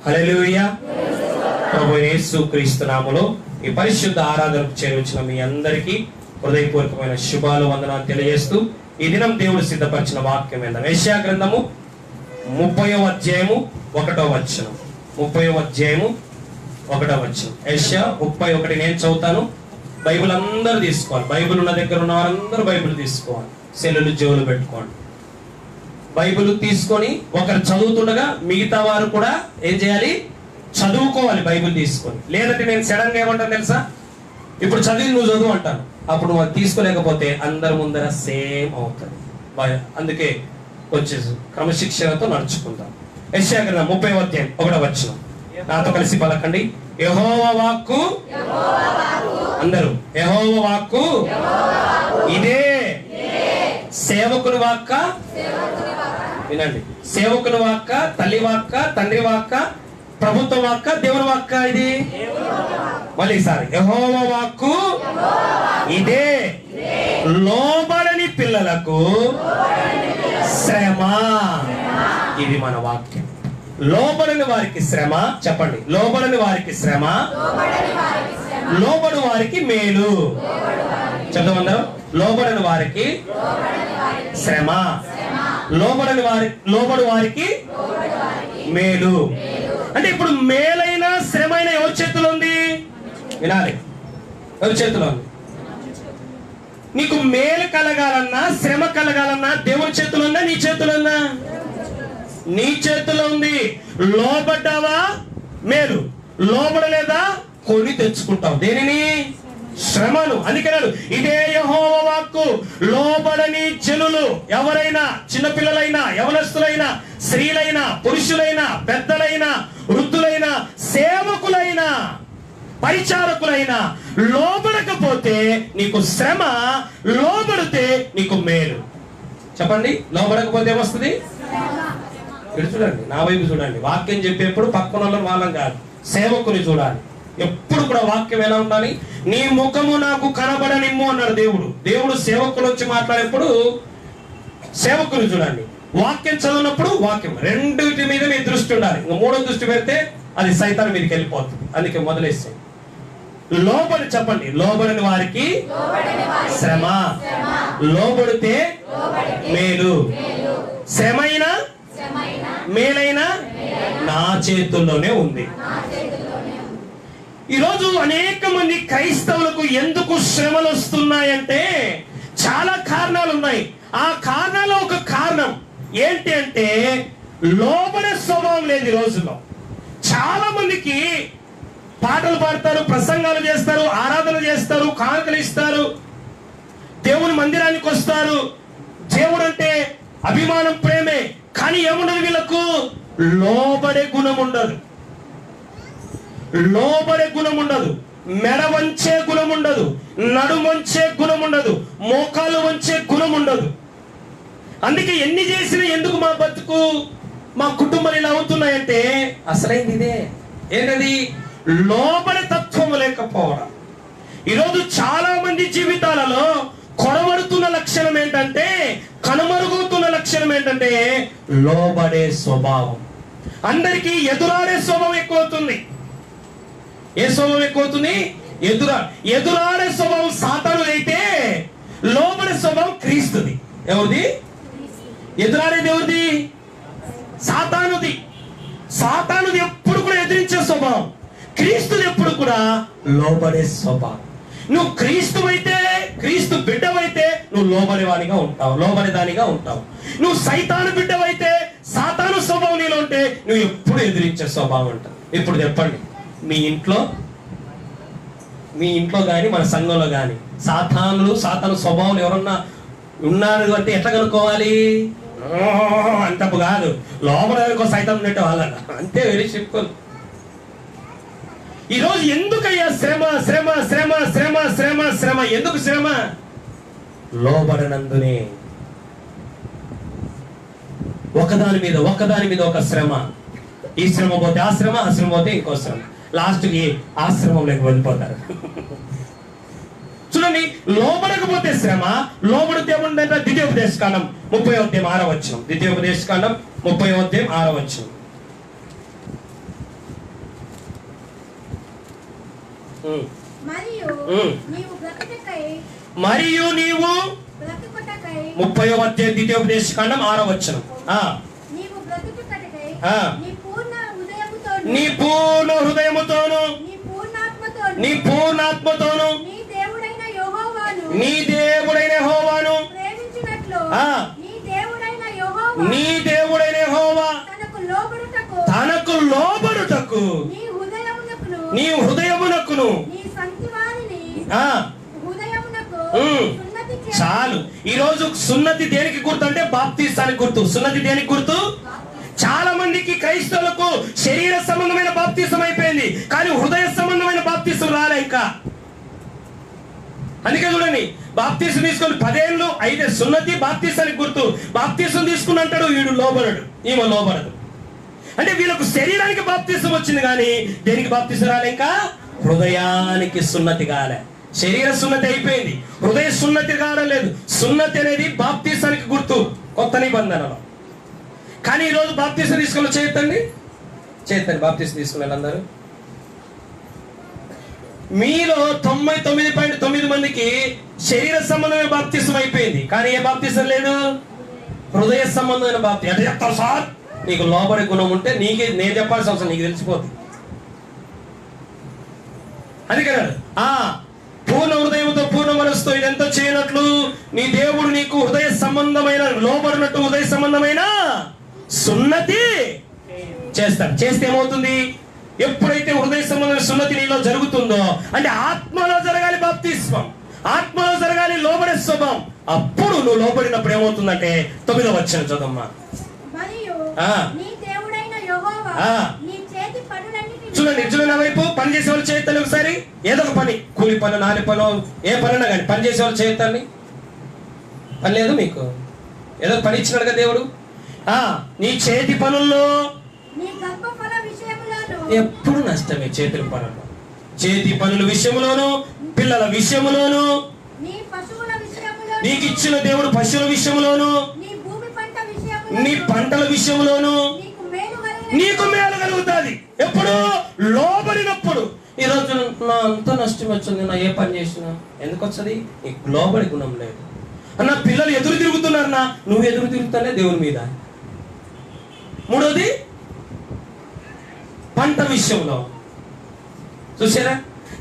హల్లెలూయా. ప్రభు యేసు క్రీస్తు నామములో ఈ పరిశుద్ధ ఆరాధనకు చేరువచ్చిన మీ అందరికీ హృదయపూర్వకమైన శుభాలు వందనాలు తెలియజేస్తూ ఈ దినం దేవుడు సిద్ధపరిచిన వాక్యం ఏంటంటే యెషయా గ్రంథము 30వ అధ్యాయము 1వ వచనం. 30వ అధ్యాయము 1వ వచనం. యెషయా 31 నేను చదువుతాను. బైబిల్ అందరూ తీసుకోవాలి. బైబిల్ ఉన్న దగ్గర ఉన్న వారందరూ బైబిల్ తీసుకోవాలి. సెల్లులు జోలు పెట్టుకోండి. బైబిల్ తీసుకొని ఒకరు చదువుతుండగా మిగతా వారు కూడా ఏం చేయాలి? చదువుకోవాలి బైబిల్ తీసుకొని. లేదంటే నేను సడన్ గా ఏమంటాను తెలుసా? ఇప్పుడు చదివి నువ్వు చదువు అంటాను. అప్పుడు నువ్వు తీసుకోలేకపోతే అందరి ముందర సేమ్ అవుతుంది. అందుకే వచ్చేసి క్రమశిక్షణతో నడుచుకుందాం. యెషయా గ్రంథం 30వ అధ్యాయం 1వ వచనం. నాతో కలిసి పలకండి. యెహోవా వాక్కు, అందరూ యెహోవా వాక్కు ఇదే. సేవకుని వాక్క వినండి. సేవకుని వాక్క, తల్లి వాక్క, తండ్రి వాక్క, ప్రభుత్వ వాక్క, దేవుని వాక్క ఇది. మళ్ళీ ఈసారి యెహోవా వాక్కు ఇదే. లోబడని పిల్లలకు శ్రమ. ఇది మన వాక్యం. లోబడని వారికి శ్రమ. చెప్పండి, లోబడని వారికి శ్రమ, లోబడు వారికి మేలు. చదవండి. లోబడని వారికి శ్రమ, లోబడు వారికి మేలు. అంటే ఇప్పుడు మేలైన శ్రమైన ఎవరి చేతిలో ఉంది? వినాలి, ఎవరి చేతిలో ఉంది? నీకు మేలు కలగాలన్నా శ్రమ కలగాలన్నా దేవుని చేతిలో ఉందా నీ చేతిలో ఉందా? నీ చేతిలో ఉంది. లోబడ్డావా మేలు, లోబడలేదా కొని తెచ్చుకుంటావు. దేనిని? శ్రమను. అందుకన్నాడు ఇదే యెహోవా వాక్కు. లోబడని జనులు ఎవరైనా, చిన్నపిల్లలైనా, యవనస్తులైనా, స్త్రీలైనా, పురుషులైనా, పెద్దలైనా, వృద్ధులైనా, సేవకులైనా, పరిచారకులైనా లోబడకపోతే నీకు శ్రమ, లోబడితే నీకు మేలు. చెప్పండి, లోబడకపోతే ఏమొస్తుంది? ఇక్కడ చూడండి, నా వైపు చూడండి. వాక్యం చెప్పేప్పుడు పక్కన వాళ్ళం కాదు, సేవకుని చూడాలి. ఎప్పుడు కూడా వాక్యం ఎలా ఉండాలి? నీ ముఖము నాకు కనబడనిమ్ము అన్నాడు దేవుడు. దేవుడు సేవకులు వచ్చి మాట్లాడేప్పుడు సేవకులు చూడండి. వాక్యం చదివినప్పుడు వాక్యం, రెండింటి మీద మీ దృష్టి ఉండాలి. మూడో దృష్టి పెడితే అది సైతాన్ మీదకి వెళ్ళిపోతుంది. అందుకే మొదలేస్తే లోబడి, చెప్పండి, లోబడని వారికి శ్రమ, లోబడితే మేలు. శ్రమైన మేలైన నా చేతుల్లోనే ఉంది. ఈరోజు అనేక మంది క్రైస్తవులకు ఎందుకు శ్రమలు వస్తున్నాయంటే చాలా కారణాలు ఉన్నాయి. ఆ కారణాలు ఒక కారణం ఏంటి అంటే లోబడే స్వభావం లేదు. ఈ రోజుల్లో చాలా మందికి పాటలు పాడతారు, ప్రసంగాలు చేస్తారు, ఆరాధన చేస్తారు, కానుకలు ఇస్తారు, దేవుని మందిరానికి వస్తారు. దేవుడు అంటే అభిమానం, ప్రేమే. కానీ ఏముండదు వీళ్ళకు? లోబడే గుణం ఉండదు. లోబడే గుణం ఉండదు, మెడ వంచే గుణం ఉండదు, నడుము వంచే గుణం ఉండదు, మోకాలు వంచే గుణం ఉండదు. అందుకే ఎన్ని చేసినా ఎందుకు మా బతుకు, మా కుటుంబాలు ఇలా అవుతున్నాయంటే అసలైంది ఇదే. ఏంటది? లోబడే తత్వం లేకపోవడం. ఈరోజు చాలా మంది జీవితాలలో కొరవడుతున్న లక్షణం ఏంటంటే, కనుమరుగుతున్న లక్షణం ఏంటంటే లోబడే స్వభావం. అందరికీ ఎదురాడే స్వభావం ఎక్కువ అవుతుంది. ఏ స్వభావం ఎక్కువ అవుతుంది? ఎదురాడే స్వభావం సాతాను అయితే లోబడే స్వభావం క్రీస్తుది. ఎవరిది? ఎదురాడేది ఎవరిది? సాతానుది. సాతానుది ఎప్పుడు కూడా ఎదిరించే స్వభావం. క్రీస్తుది ఎప్పుడు కూడా లోబడే స్వభావం. నువ్వు క్రీస్తు అయితే, క్రీస్తు బిడ్డవైతే నువ్వు లోబడేవానిగా ఉంటావు, లోబడేదానిగా ఉంటావు. నువ్వు సైతాను బిడ్డవైతే, సాతాను స్వభావం నీలో ఉంటే నువ్వు ఎప్పుడు ఎదిరించే స్వభావం ఉంటావు. ఇప్పుడు చెప్పండి, మీ ఇంట్లో కానీ మన సంఘంలో కానీ సాతాను స్వభావం ఎవరన్నా ఉన్నారు అంటే ఎట్లా కనుక్కోవాలి? అంతపు కాదు, లోపల సైతం ఉన్నట్టు వాళ్ళ అంతే. Very simple. ఈరోజు ఎందుకయ్యా శ్రమ శ్రమ శ్రమ శ్రమ శ్రమ శ్రమ? ఎందుకు శ్రమ? లోబడనందునే. ఒకదాని మీద ఒక శ్రమ. ఈ శ్రమ పోతే ఆ శ్రమ, ఆ శ్రమ పోతే ఇంకో శ్రమ. లాస్ట్కి ఆశ్రమంలోకి వెళ్ళిపోతారు. చూడండి, లోబడకపోతే శ్రమ, లోబడితే ఏముందంటే ద్వితీయోపదేశకాండం 30వ అధ్యాయం 6వ వచనం. ద్వితీయోపదేశకాండం 30వ అధ్యాయం 6వ వచనం. మరియు నీవు 30వ అధ్యాయం ద్వితీయోపదేశకాండం 6వ వచనం. నీ పూర్ణ హృదయముతోను నీ పూర్ణాత్మతోను నీ దేవుడైన యెహోవాను నీ దేవుడైన యెహోవా తనకు లోబడుటకు నీ హృదయమునకును. చాలు. ఈరోజు సున్నతి దేనికి గుర్తు అంటే బాప్తిస్తానికి గుర్తు. సున్నతి దేనికి గుర్తు? చాలా మందికి క్రైస్తవులకు శరీర సంబంధమైన బాప్తిసం అయిపోయింది, కానీ హృదయ సంబంధమైన బాప్తిసం రాలే ఇంకా. అందుకే చూడండి, బాప్తిసం తీసుకొని 10 ఏళ్ళు అయితే సున్నతి బాప్తిసానికి గుర్తు. బాప్తిసం తీసుకుని అంటాడు వీడు లోబడడు, ఈమె లోబడదు. అంటే వీళ్ళకు శరీరానికి బాప్తిసం వచ్చింది, కానీ దేనికి బాప్తిసం రాలే ఇంకా? హృదయానికి సున్నతి కాలే. శరీర సున్నతి అయిపోయింది, హృదయ సున్నతి కావలేదు. సున్నతి అనేది బాప్తిసానికి గుర్తు కొత్త నిబంధనలో. కానీ ఈరోజు బాప్తిసం తీసుకున్న చేతండి బాప్తిసం తీసుకున్నారు అందరూ. మీలో 99.9 మందికి శరీర సంబంధమైన బాప్తిసం అయిపోయింది, కానీ ఏ బాప్తిసం లేదు? హృదయ సంబంధమైన బాప్తి. అంటే చెప్తావు సార్, నీకు లోబడే గుణం ఉంటే నీకే నేను చెప్పాల్సిన అవసరం, నీకు తెలిసిపోతుంది. అందుకన్నాడు పూర్ణ హృదయంతో పూర్ణ మనసుతో ఇదంతా చేయనట్లు నీ దేవుడు నీకు హృదయ సంబంధమైన లోబడినట్టు హృదయ సంబంధమైన సున్నతి చేస్తాడు. చేస్తే ఏమవుతుంది? ఎప్పుడైతే హృదయ సంబంధమైన సున్నతి నీలో జరుగుతుందో, అంటే ఆత్మలో జరగాలి బాప్తిస్మం, ఆత్మలో జరగాలి లోబడే స్వభావం. అప్పుడు నువ్వు లోబడినప్పుడు ఏమవుతుందంటే 9వ వచనం చదవమ్మా. చూడండి నా వైపు. పని చేసే వాళ్ళు చేయొద్దండి ఒకసారి. ఏదో ఒక పని, కూలి పని, నాలి పని, ఏ పనైనా కానీ పని చేసే వాళ్ళు చేయొద్దండి. పని లేదు మీకు, ఏదో పని ఇచ్చినాడు కదా దేవుడు. నీ చేతి పనుల్లో ఎప్పుడు నష్టమే. చేతుల పనుల్లో, చేతి పనుల విషయంలోను, పిల్లల విషయంలోను, నీకు ఇచ్చిన దేవుడు పశువుల విషయంలోను, నీ పంటల విషయంలోను నీకు మేలు కలుగుతుంది. ఎప్పుడు? లోబడినప్పుడు. ఈరోజు నా అంత నష్టం వచ్చింది, నా ఏ పని చేసినా ఎందుకు వస్తుంది? నీకు లోబడి గుణం లేదు. అన్న పిల్లలు ఎదురు తిరుగుతున్నారన్నా, నువ్వు ఎదురు తిరుగుతానే దేవుని మీద. మూడోది పంట విషయంలో చూసారా?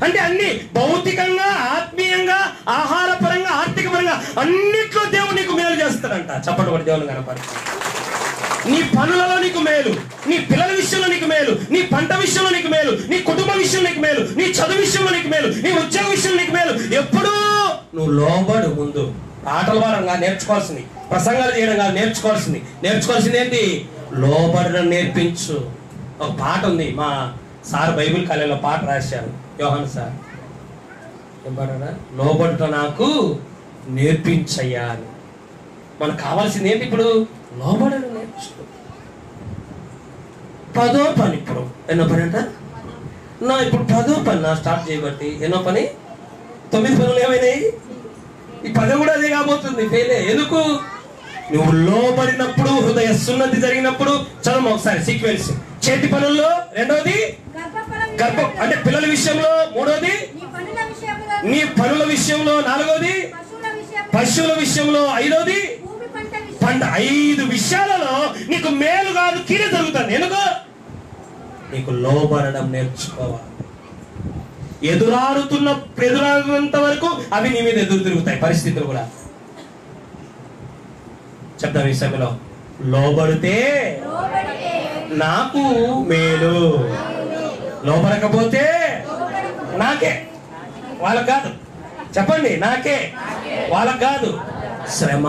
అంటే అన్ని భౌతికంగా, ఆత్మీయంగా, ఆహార పరంగా, ఆర్థిక పరంగా అన్నిట్లో దేవుడు నీకు మేలు చేస్తాడంట. చప్పటి పడి దేవుని కనపడతాడు. నీ పనులలో నీకు మేలు, నీ పిల్లల విషయంలో నీకు మేలు, నీ పంట విషయంలో నీకు మేలు, నీ కుటుంబ విషయంలో నీకు మేలు, నీ చదువు విషయంలో నీకు మేలు, నీ ఉద్యోగ విషయంలో నీకు మేలు. ఎప్పుడు నువ్వు లోబడు. ముందు ఆటల వారంగా నేర్చుకోవాల్సింది, ప్రసంగాలు చేయడం కాదు నేర్చుకోవాల్సింది ఏంటి? లోబడడం నేర్పించు. ఒక పాట ఉంది, మా సార్ బైబిల్ కాలేజీలో పాట రాశారు, యోహాన్ సార్. ఏం పాట? లోబడుట నాకు నేర్పించయ్యా అని. మనకు కావాల్సింది ఏంటి ఇప్పుడు? లోబడడం నేర్చుకో. 10వ పని. ఇప్పుడు ఎన్నో పని అంట నా? ఇప్పుడు 10వ పని నా స్టార్ట్ చేయబట్టి ఎన్నో పని? 9 పనులు ఏమైనాయి? ఈ 10 కూడా అదే కాబోతుంది. ఫెయిలే. ఎందుకు? నువ్వు లోబడినప్పుడు, హృదయ సున్నతి జరిగినప్పుడు. చదవం ఒకసారి సీక్వెన్స్. చేతి పనుల్లో, రెండోది గర్భం అంటే పిల్లల విషయంలో, మూడోది నీ పనుల విషయంలో, నాలుగోది పశువుల విషయంలో, ఐదోది పంట. 5 విషయాలలో నీకు మేలు కాదు, కీడు జరుగుతుంది. ఎందుకు? నీకు లోబడడం నేర్చుకోవాలి. ఎదురాడుతున్నంత వరకు అవి నీ మీద ఎదురు తిరుగుతాయి పరిస్థితులు కూడా. చెప్తాం ఈ సమయంలో, లోబడితే నాకు మేలు, లోబడకపోతే నాకే, వాళ్ళకు కాదు. చెప్పండి, నాకే, వాళ్ళకు కాదు. శ్రమ.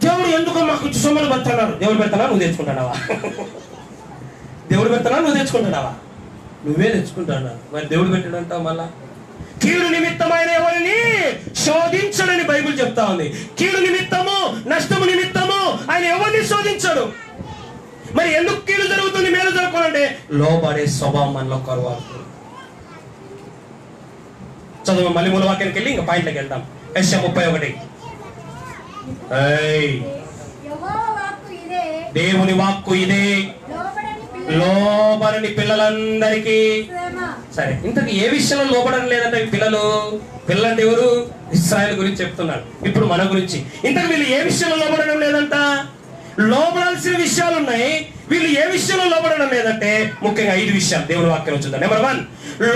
దేవుడు ఎందుకు మాకు సొమ్మలు పెడుతున్నాడు? దేవుడు పెడతానా? నువ్వు తెచ్చుకుంటున్నావా? దేవుడు పెడతానా? నువ్వు తెచ్చుకుంటున్నావా? నువ్వే తెచ్చుకుంటున్నావు. మరి దేవుడు పెట్టాడంటావు. మళ్ళా కీడు నిమిత్తమైన ఎవరిని శోధించడని బైబిల్ చెప్తా ఉంది. కీడు నిమిత్తము, నష్టము నిమిత్తము ఆయన ఎవరిని శోధించడు. మరి ఎందుకు కీడు జరుగుతుంది, మేలు జరగకుంటే? లోబడే స్వభావం మనలో కరువు. చదువు మళ్ళీ మూల వాక్యానికి వెళ్ళి ఇంకా పాయింట్లోకి వెళ్దాం. యెషయా 31. దేవుని వాక్కు ఇదే, లోబడని పిల్లలందరికీ. సరే, ఇంతకు ఏ విషయంలో లోబడడం లేదంటే పిల్లలంటే ఎవరు? ఇశ్రాయేలు గురించి చెప్తున్నారు. ఇప్పుడు మన గురించి ఇంతకు వీళ్ళు ఏ విషయంలో లోబడడం లేదంట? లోబడాల్సిన విషయాలు ఉన్నాయి, వీళ్ళు ఏ విషయంలో లోబడడం లేదంటే ముఖ్యంగా 5 విషయాలు దేవుని వాక్యం చూద్దాం. నెంబర్ 1,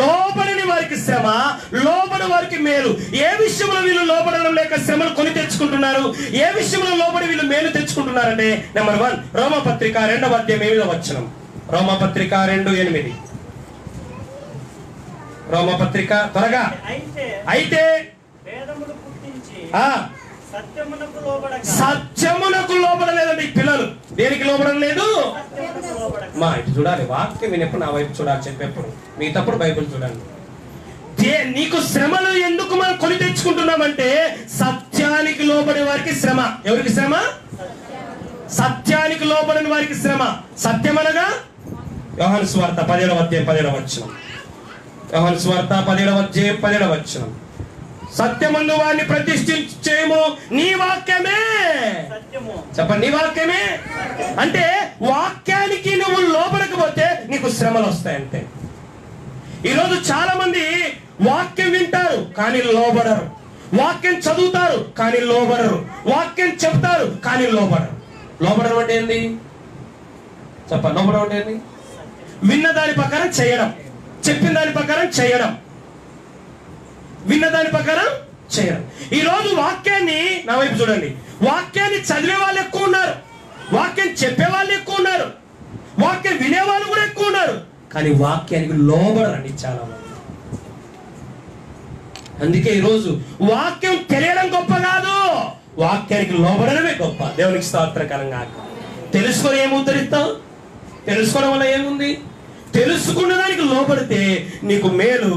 లోబడని వారికి శ్రమ, లోబడి వారికి మేలు. ఏ విషయంలో వీళ్ళు లోబడడం లేక శ్రమలు కొని తెచ్చుకుంటున్నారు? ఏ విషయంలో లోబడి వీళ్ళు మేలు తెచ్చుకుంటున్నారంటే నెంబర్ 1, రోమపత్రిక 2వ అధ్యాయం 8వ వచనం. రోమపత్రిక 2:8. రోమపత్రిక త్వరగా. అయితే సత్యమునకు లోబడలేదండి పిల్లలు. దేనికి లోబడం లేదు? మా ఇటు చూడాలి, వాక్యం వినప్పుడు నా వైపు చూడాలి, చెప్పేప్పుడు మిగతాప్పుడు బైబిల్ చూడండి. నీకు శ్రమలు ఎందుకు మనం కొని తెచ్చుకుంటున్నామంటే సత్యానికి లోబడే వారికి శ్రమ. ఎవరికి శ్రమ? సత్యానికి లోబడని వారికి శ్రమ. సత్యం అనగా యోహాను సువార్త 17వ అధ్యాయం 17వ వచనం. యోహాను సువార్త 17వ అధ్యాయం 17వ వచనం. సత్యమందు వారిని ప్రతిష్ఠించేమో నీ వాక్యమే. చెప్పండి, నీ వాక్యమే. అంటే వాక్యానికి నువ్వు లోబడకపోతే నీకు శ్రమలు వస్తాయంటే. ఈరోజు చాలా మంది వాక్యం వింటారు కానీ లోబడరు, వాక్యం చదువుతారు కానీ లోబడరు, వాక్యం చెప్తారు కానీ లోబడరు. లోబడడం అంటే ఏంది? చెప్పండి, లోబడడం అంటే ఏంది? విన్న దాని ప్రకారం చేయడం, చెప్పిన దాని ప్రకారం చేయడం, విన్న దాని ప్రకారం చేయడం. ఈ రోజు వాక్యాన్ని, నా వైపు చూడండి, వాక్యాన్ని చదివే వాళ్ళు ఎక్కువ ఉన్నారు, వాక్యం చెప్పే వాళ్ళు ఎక్కువ ఉన్నారు, వాక్యం వినేవాళ్ళు కూడా ఎక్కువ ఉన్నారు, కానీ వాక్యానికి లోబడరండి చాలా మంది. అందుకే ఈరోజు వాక్యం తెలియడం గొప్ప కాదు, వాక్యానికి లోబడడమే గొప్ప. దేవునికి స్తోత్రకరంగా. తెలుసుకొని ఏమి ఉద్ధరిస్తావు? తెలుసుకోవడం వల్ల ఏముంది? తెలుసుకున్న దానికి లోబడితే నీకు మేలు.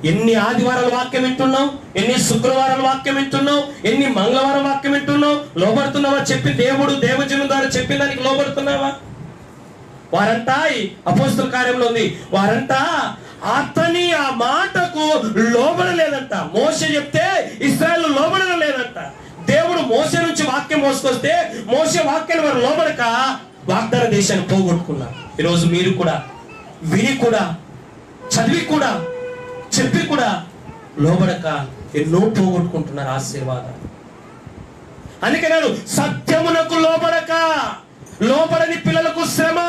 ఎన్ని ఆదివారాల వాక్యం వింటున్నావు, ఎన్ని శుక్రవారాల వాక్యం వింటున్నావు, ఎన్ని మంగళవారం వాక్యం వింటున్నావు? లోబడుతున్నావా? చెప్పి దేవుడు దేవజనం ద్వారా చెప్పిన దానికి లోబడుతున్నావా? వారంతా అపోస్తల కార్యంలో ఉంది, వారంతా అతని ఆ మాటకు లోబడలేదంట. మోషే చెప్తే ఇశ్రాయేలు లోబడడం లేదంట. దేవుడు మోషే నుంచి వాక్యం మోసుకొస్తే మోషే వాక్యాన్ని వారు లోబడక వాగ్దాన దేశాన్ని పోగొట్టుకున్నారు. ఈరోజు మీరు కూడా విని కూడా చదివి కూడా చెప్పి కూడా లోబడక ఎన్నో పోగొట్టుకుంటున్నారు ఆశీర్వాదాలు. అందుకన్నాడు సత్యమునకు లోబడక. లోబడని పిల్లలకు శ్రమ,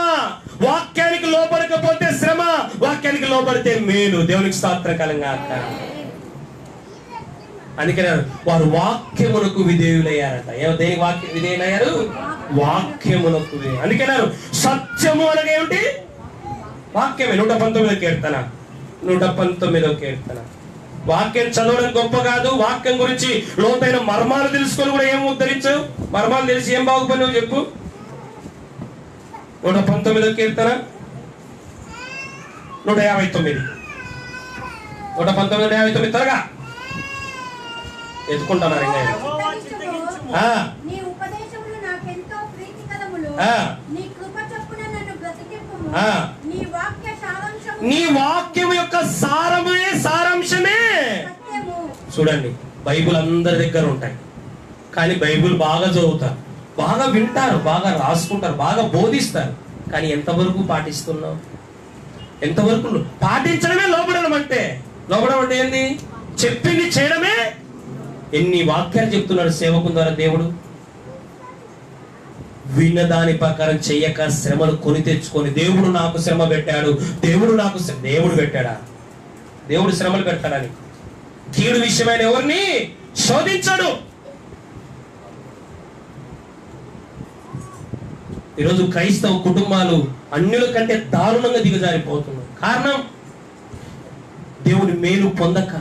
వాక్యానికి లోబడకపోతే శ్రమ, వాక్యానికి లోబడితే మేలు. దేవునికి స్తోత్రకరంగా. అందుకనే వారు వాక్యమునకు విధేయులయ్యారట. దేనికి వాక్య విధేయులయ్యారు? వాక్యమునకు. అందుకన్నారు సత్యము అనగా ఏమిటి? వాక్యమే. 119వ కీర్తన, 119వ కీర్తన. వాక్యం చదవడం గొప్ప కాదు, వాక్యం గురించి లోతైన మర్మాలు తెలుసుకొని కూడా ఏం ఉద్ధరించావు? మర్మాలు తెలిసి ఏం బాగుపడినావు చెప్పు. 119వ కీర్తన 159. 119, 159 త్వరగా ఎత్తుకుంటున్నారు. నీ వాక్యం యొక్క సారాంశమే. చూడండి, బైబిల్ అందరి దగ్గర ఉంటాయి, కానీ బైబిల్ బాగా చదువుతారు, బాగా వింటారు, బాగా రాసుకుంటారు, బాగా బోధిస్తారు, కానీ ఎంతవరకు పాటిస్తున్నావు? ఎంతవరకు? పాటించడమే లోబడడం అంటే. లోబడడం అంటే ఏంది? చెప్పింది చేయడమే. ఎన్ని వాక్యాలు చెప్తున్నాడు సేవకుని ద్వారా దేవుడు. విన్న దాని ప్రకారం చెయ్యక శ్రమలు కొని తెచ్చుకొని దేవుడు నాకు శ్రమ పెట్టాడు, దేవుడు పెట్టాడా? దేవుడు శ్రమలు పెడతాడని కీడు విషయమైన ఎవరిని శోధించాడు. ఈరోజు క్రైస్తవ కుటుంబాలు అన్యుల కంటే దారుణంగా దిగజారిపోతున్నాయి. కారణం దేవుని మేలు పొందక.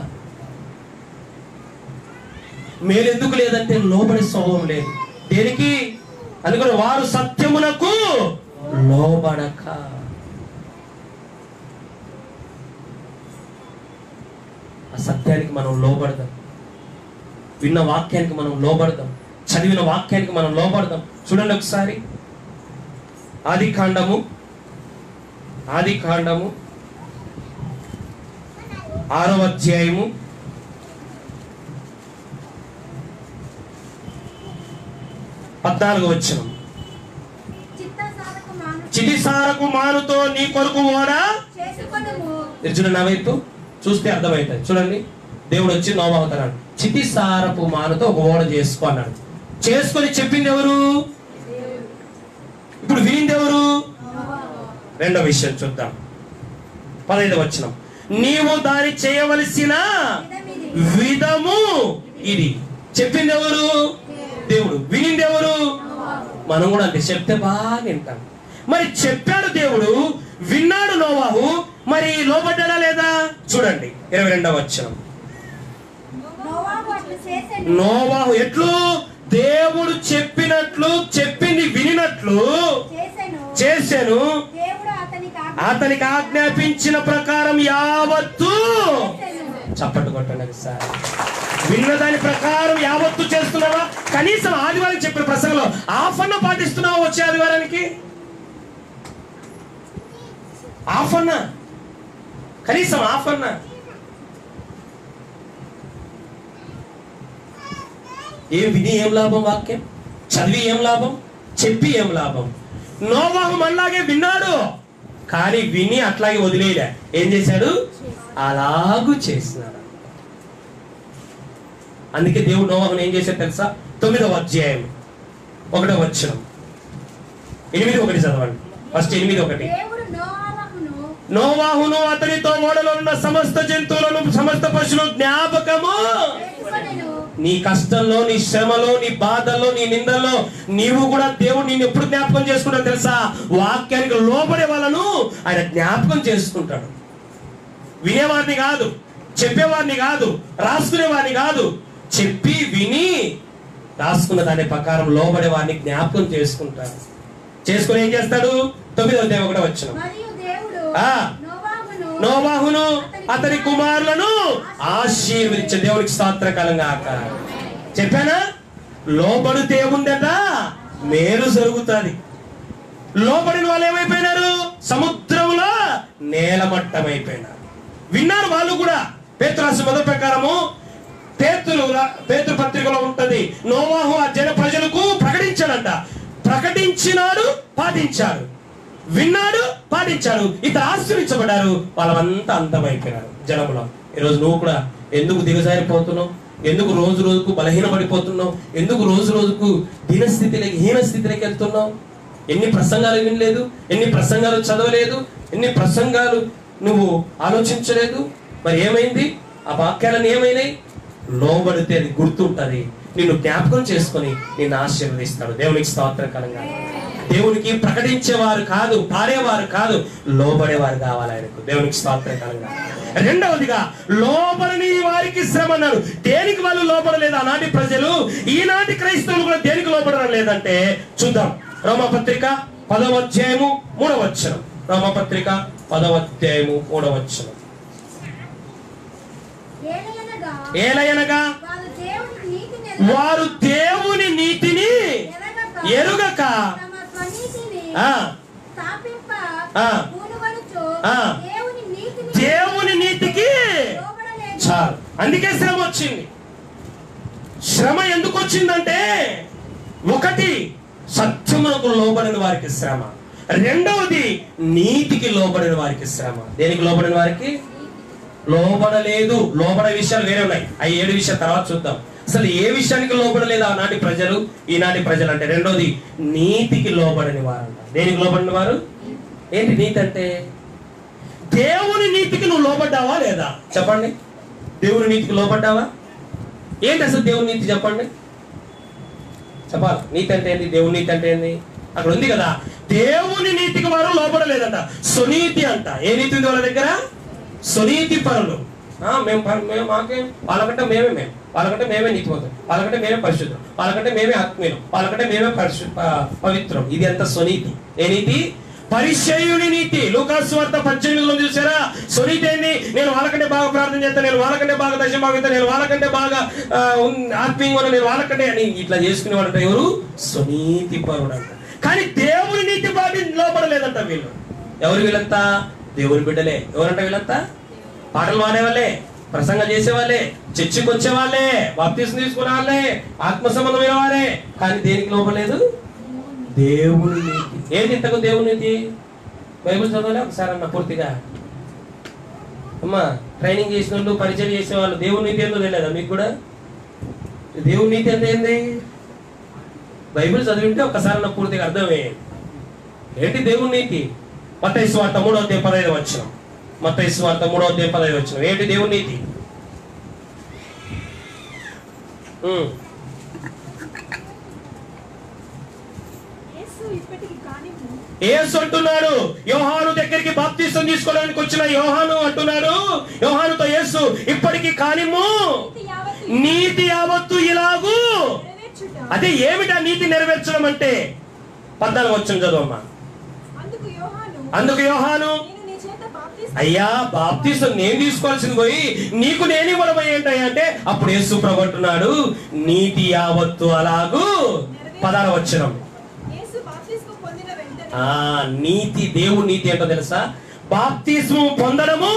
మేలు ఎందుకు లేదంటే లోబడే స్వభావం లేదు. దేనికి? అందుకని వారు సత్యమునకు లోబడక. ఆ సత్యానికి మనం లోబడదాం, విన్న వాక్యానికి మనం లోబడదాం, చదివిన వాక్యానికి మనం లోబడదాం. చూడండి ఒకసారి ఆది కాండము 6వ అధ్యాయము 14వ వచనం. చితిసారపు మానుతో నీ కొరకు ఓడ చూడండి. నా వైపు చూస్తే అర్థమవుతుంది. చూడండి, దేవుడు వచ్చి నోవాహుతున్నాడు, చితిసారపు మానుతో ఒక ఓడ చేసుకో అన్నాడు. చేసుకొని చెప్పింది ఎవరు? ఇప్పుడు వినింది ఎవరు? రెండో విషయం చూద్దాం. 15వ వచనం, నీవు దాని చేయవలసిన విధము ఇది. చెప్పింది ఎవరు? దేవుడు. వినింది ఎవరు? మనం కూడా అంతే, చెప్తే బాగా వింటాం. మరి చెప్పాడు దేవుడు, విన్నాడు నోవాహు, మరి లోబడ్డా లేదా? చూడండి 22వ వచనం, నోవాహు ఎట్లు దేవుడు చెప్పినట్లు, చెప్పింది వినినట్లు చేశాను, అతనికి ఆజ్ఞాపించిన ప్రకారం యావత్తు. చప్పట్టు కొట్టండి సార్. విన్న దాని ప్రకారం యావత్తు చేస్తున్నావా? కనీసం ఆదివారం చెప్పిన ప్రసంగంలో హాఫ్ అన్న పాటిస్తున్నావా? వచ్చే ఆదివారానికి హాఫ్ అన్న, కనీసం హాఫ్ అన్న. ఏం విని ఏం లాభం? వాక్యం చదివి ఏం లాభం? చెప్పి ఏం లాభం? నోవాహు మనలాగే విన్నాడు, కానీ విని అట్లాగే వదిలేలే. ఏం చేశాడు? అలాగూ చేసినాడు. అందుకే దేవుడు నోవాహును ఏం చేశాడు తెలుసా? 9వ అధ్యాయం 1వ వచనం, 8:1 చదవండి. ఫస్ట్ 8:1. నోవాహును అతనితో ఓడలో ఉన్న సమస్త జంతువులను, సమస్త పశువులను జ్ఞాపకము. నీ కష్టంలో, నీ శ్రమలో, నీ బాధల్లో, నీ నిందల్లో నీవు కూడా దేవుడు నిన్ను ఎప్పుడు జ్ఞాపకం చేసుకుంటాడు తెలుసా? వాక్యానికి లోబడే వాళ్ళను ఆయన జ్ఞాపకం చేసుకుంటాడు. వినేవాడిని కాదు, చెప్పేవాడిని కాదు, రాసుకునేవాడిని కాదు, చెప్పి విని రాసుకున్న దాని ప్రకారం లోబడే వాడిని జ్ఞాపకం చేసుకుంటాడు. చేసుకుని ఏం చేస్తాడు? 9వ అధ్యాయం 1వ వచనం, నోవాహును అతని కుమారులను ఆశీర్వదించే. దేవునికి స్తోత్రకాలం గాక. చెప్పానా? లోబడితే ఏముందట? మేలు జరుగుతుంది. లోబడిన వాళ్ళు ఏమైపోయినారు? సముద్రంలో నేలమట్టమైపోయినారు. విన్నారు వాళ్ళు కూడా. పేతురు రాసిన మొదటి ప్రకారము పేతురు పత్రికలో ఉంటది, నోవాహు ఆ జన ప్రజలకు ప్రకటించాడంట. ప్రకటించినాడు, పాటించాడు. విన్నాడు, పాటించాడు. ఇతరు ఆశ్రయించబడ్డారు. వాళ్ళంతా అంతమైపోయినారు జనములో. ఈరోజు నువ్వు కూడా ఎందుకు దిగజారిపోతున్నావు? ఎందుకు రోజు రోజుకు బలహీనపడిపోతున్నావు? ఎందుకు రోజు రోజుకు దీనస్థితిలోకి, హీనస్థితిలోకి వెళ్తున్నావు? ఎన్ని ప్రసంగాలు వినలేదు, ఎన్ని ప్రసంగాలు చదవలేదు, ఎన్ని ప్రసంగాలు నువ్వు ఆలోచించలేదు. మరి ఏమైంది? ఆ వాక్యాలను ఏమైనాయి? లోబడితే అది గుర్తుంటది, నిన్ను జ్ఞాపకం చేసుకొని నిన్ను ఆశీర్వదిస్తాడు. దేవునికి స్తోత్రకరంగా. దేవునికి ప్రకటించేవారు కాదు, పాడేవారు కాదు, లోబడేవారు కావాలి ఆయనకు. దేవునికి స్తోత్రకరంగా. రెండవదిగా, లోబడని వారికి శ్రమ అన్నాడు. దేనికి వాళ్ళు లోబడలేదు ఆనాటి ప్రజలు? ఈనాటి క్రైస్తవులు కూడా దేనికి లోబడడం లేదంటే చూద్దాం. రోమపత్రిక 10వ అధ్యాయము 3వ వచనం. రోమపత్రిక 10వ అధ్యాయము 3వ వచనం. ఏలయనగా వారు దేవుని నీతిని ఎరుగక దేవుని నీతికి చాలు. అందుకే శ్రమ వచ్చింది. శ్రమ ఎందుకు వచ్చిందంటే, ఒకటి సత్యమునకు లోబడిన వారికి శ్రమ, రెండవది నీతికి లోబడిన వారికి శ్రమ. దేనికి లోబడిన వారికి? లోబడలేదు. లోబడే విషయాలు వేరే ఉన్నాయి, ఆ 7 విషయాల తర్వాత చూద్దాం. అసలు ఏ విషయానికి లోబడలేదు ఆనాటి ప్రజలు, ఈనాటి ప్రజలు అంటే? రెండోది, నీతికి లోబడని వారు. దేనికి లోబడిన వారు? ఏంటి నీతి అంటే? దేవుని నీతికి నువ్వు లోబడ్డావా లేదా? చెప్పండి. దేవుని నీతికి లోబడ్డావా? ఏంటి అసలు దేవుని నీతి? చెప్పండి, చెప్పాలి. నీతి అంటే ఏంటి? దేవుని నీతి అంటే ఏంటి? అక్కడ ఉంది కదా, దేవుని నీతికి వారు లోబడలేదంట. స్వనీతి అంట. ఏ నీతి ఉంది వాళ్ళ దగ్గర? స్వనీతి పరులు. మాకే వాళ్ళకంటే మేమే వాళ్ళకంటే మేమే నీతిమంతులు, వాళ్ళకంటే మేమే పరిశుద్ధం, వాళ్ళకంటే మేమే ఆత్మీయులు, వాళ్ళకంటే మేమే పవిత్రం. ఇది ఎంత స్వనీతి. ఏ నీతి? పరిచయుని నీతి. లూకాసు వార్త 18లో చూసారా? స్వనీతి ఏంది? నేను వాళ్ళకంటే బాగా ప్రార్థన చేస్తాను, నేను వాళ్ళకంటే బాగా దశ భాగిస్తాను, నేను వాళ్ళకంటే బాగా ఆత్మీయంగా, నేను వాళ్ళకంటే అని ఇట్లా చేసుకునేవాడంట. ఎవరు? స్వనీతి పరుడు అంట. కానీ దేవుని నీతి బాటి లోపడలేదంట వీళ్ళు. ఎవరు వీళ్ళంతా? దేవుని బిడ్డలే. ఎవరంట వీళ్ళంతా? పాటలు పాడేవాళ్ళే, ప్రసంగం చేసేవాళ్ళే, చర్చికి వచ్చేవాళ్ళే, బాప్తిసం తీసుకునే వాళ్ళే, ఆత్మ సంబంధమైన వారే. కానీ దేనికి లోపలేదు? దేవుని నీతి. ఏంటి ఇంతకు దేవుని నీతి? బైబిల్ చదవాలి ఒకసారి అన్న పూర్తిగా. అమ్మా ట్రైనింగ్ చేసిన వాళ్ళు, పరిచయం చేసే వాళ్ళు దేవుని నీతి ఏందో తెలియదా మీకు కూడా? దేవుని నీతి అంటే ఏంది? బైబిల్ చదివింటే ఒకసారి అన్న పూర్తిగా అర్థమయ్యేది. ఏంటి దేవుని నీతి? మత్తయి సువార్త 3:15 మత్తయి సువార్త 3:15 ఏంటి దేవుని నీతి? యేసు అంటున్నాడు, యోహాను దగ్గరికి బాప్తిసం తీసుకోవడానికి వచ్చిన యోహాను అంటున్నాడు, యోహానుతో యేసు ఇప్పటికి కానిమ్ము నీతి యావత్తు ఇలాగూ. అదే ఏమిటా నీతి నెరవేర్చడం అంటే? 14 చదువమ్మా. అందుకు యోహాను, అయ్యా బాప్తిసం నేను తీసుకోవాల్సింది పోయి నీకు నేను ఇవ్వడం ఏంటయ్యా అంటే, అప్పుడు యేసు ప్రభు అంటున్నాడు, నీతి యావత్తు అలాగూ. 16 నీతి, దేవుని నీతి ఏంటో తెలుసా? బాప్తిస్మం పొందడము,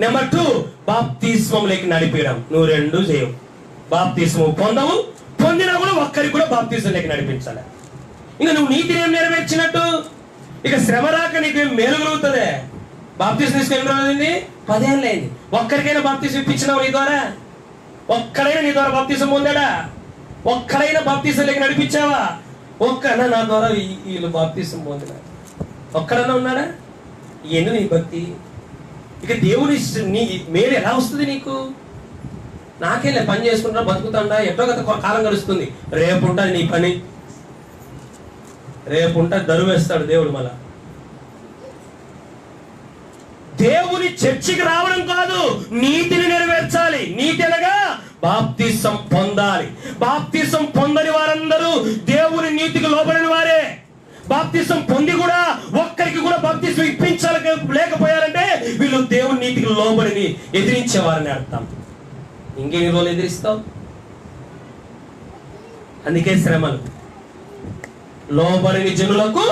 నెంబర్ 2 బాప్తిస్మంలోకి నడిపించడం. నువ్వు 2 చేయవు. బాప్తిస్మం పొందవు, పొందినా కూడా ఒక్కరికి కూడా బాప్తిస్మంలోకి నడిపించాలి. ఇంకా నువ్వు నీతిని ఏం నెరవేర్చినట్టు? ఇక శ్రమ రాక నీకు ఏం మేలు కలుగుతుంది? బాప్తిసం తీసుకుని 10 ఏళ్ళు అయింది. ఒక్కరికైనా బాప్తిసం ఇప్పించినావు నీ ద్వారా? ఒక్కడైనా నీ ద్వారా బాప్తిసం పొందాడా? ఒక్కడైనా బాప్తిసంలోకి నడిపించావా? ఒక్కడన్నా నా ద్వారా వీళ్ళు బాప్తిసం పొందిన ఒక్కడన్నా ఉన్నాడా? ఎందుకు నీ భక్తి? ఇక దేవుని నీ మేలు ఎలా వస్తుంది నీకు? నాకేలే పని చేసుకుంటా బతుకుతాడా, ఎట్టో గత కాలం గడుస్తుంది. రేపు ఉంటుంది నీ పని, రేపు ఉంటుంది దరువేస్తాడు దేవుడు. మళ్ళా దేవుని చర్చికి రావడం కాదు, నీతిని నెరవేర్చాలి. నీతి అనగా బాప్తిసం పొందాలి. బాప్తిసం పొందని వారందరూ దేవుని నీతికి లోబడిన వారే. బాప్తిసం పొంది కూడా ఒక్కరికి కూడా బాప్తిసం ఇప్పించాలి లేకపోయారంటే వీళ్ళు దేవుని నీతికి లోబడిని ఎదిరించేవారని అర్థం. ఇంకెన్ని రోజులు ఎదిరిస్తావు? అందుకే శ్రమలు. లోబడిని జనులకు,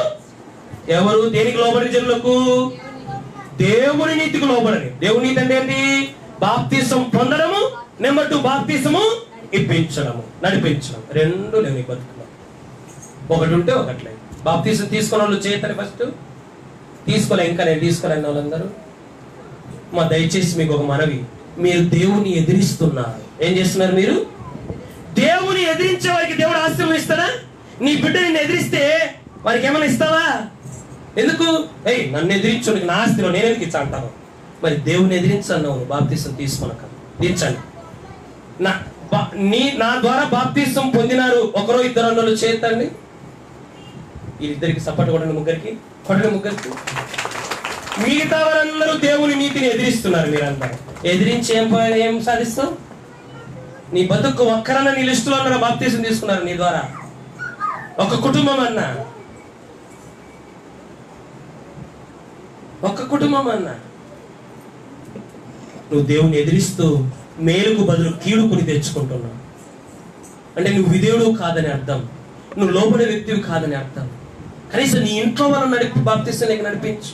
ఎవరు దేనికి లోబడిన జనులకు? దేవుని నీతికి లోబడని. దేవుని నీతి అంటే ఏంటి? బాప్తిసం పొందడము, నెంబర్ 2 బాప్తిసము ఇప్పించడము, నడిపించడం. 2 లేవు నీ బతుకులో. ఒకటి ఉంటే ఒకటి లేదు. బాప్తిసం తీసుకున్న వాళ్ళు చేతని ఫస్ట్ తీసుకోలే, ఇంకా నేను తీసుకోలేని వాళ్ళందరూ మా దయచేసి మీకు ఒక మనవి, మీరు దేవుని ఎదిరిస్తున్నారు. ఏం చేస్తున్నారు మీరు? దేవుని ఎదిరించే వారికి దేవుడు ఆశీర్వాదం ఇస్తాడా? నీ బిడ్డ నిన్ను ఎదిరిస్తే వారికి ఏమైనా ఇస్తావా? ఎందుకు? నన్ను ఎదిరించు, నా ఆస్తిలో నేను ఎందుకు ఇచ్చా అంటాను. మరి దేవుని ఎదిరించన్నావు బాప్తిసం తీసుకున్నాక తీర్చండి. నా ద్వారా బాప్తిసం పొందినారు ఒకరో ఇద్దరు అన్నోళ్ళు చేతండి. వీళ్ళిద్దరికి సపోర్ట్ కొట్టండి, ముగ్గురికి కొట్టండి, ముగ్గురికి. మిగతా వారందరూ దేవుని నీతిని ఎదిరిస్తున్నారు. మీరందరూ ఎదిరించి ఏం సాధిస్తావు? నీ బతుకు ఒక్కరన్నా నీ లిస్టులో ఉన్నారా బాప్తిసం తీసుకున్నారు నీ ద్వారా? ఒక కుటుంబం అన్నా, ఒక్క కుటుంబం అన్నా. నువ్వు దేవుని ఎదిరిస్తూ మేలుకు బదులు కీడుకుని తెచ్చుకుంటున్నావు అంటే నువ్వు విధేయుడు కాదని అర్థం, నువ్వు లోబడే వ్యక్తివి కాదని అర్థం. కనీసం నీ ఇంట్లో వాళ్ళని బాప్తిసం నడిపించు.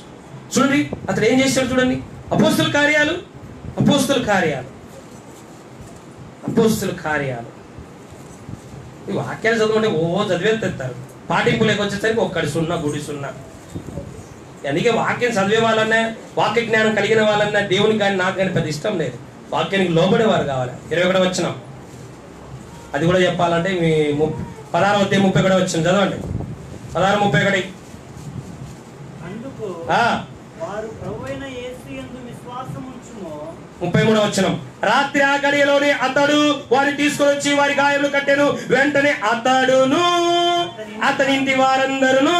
చూడండి అతడు ఏం చేశాడు చూడండి. అపోస్తుల కార్యాలు ఈ వాక్యాలు చదవమంటే చదివేస్తారు. పాటింపు లేకొచ్చేసరికి ఒక్కడి 0 గుడి 0. అందుకే వాక్యం చదివే వాళ్ళన్నా, వాక్య జ్ఞానం కలిగిన వాళ్ళన్నా దేవునికి కానీ నాకు కానీ పెద్ద ఇష్టం లేదు. వాక్యానికి లోబడేవారు కావాలి. 21 వచనం అది కూడా చెప్పాలంటే మీ 16:30 వచ్చిన చదవండి. 16:31. 33 వచనం. రాత్రి ఆ గడియలోనే అతడు వారిని తీసుకొని వచ్చి వారి గాయములు కట్టెను. వెంటనే అతడును అతని ఇంటి వారందరూ,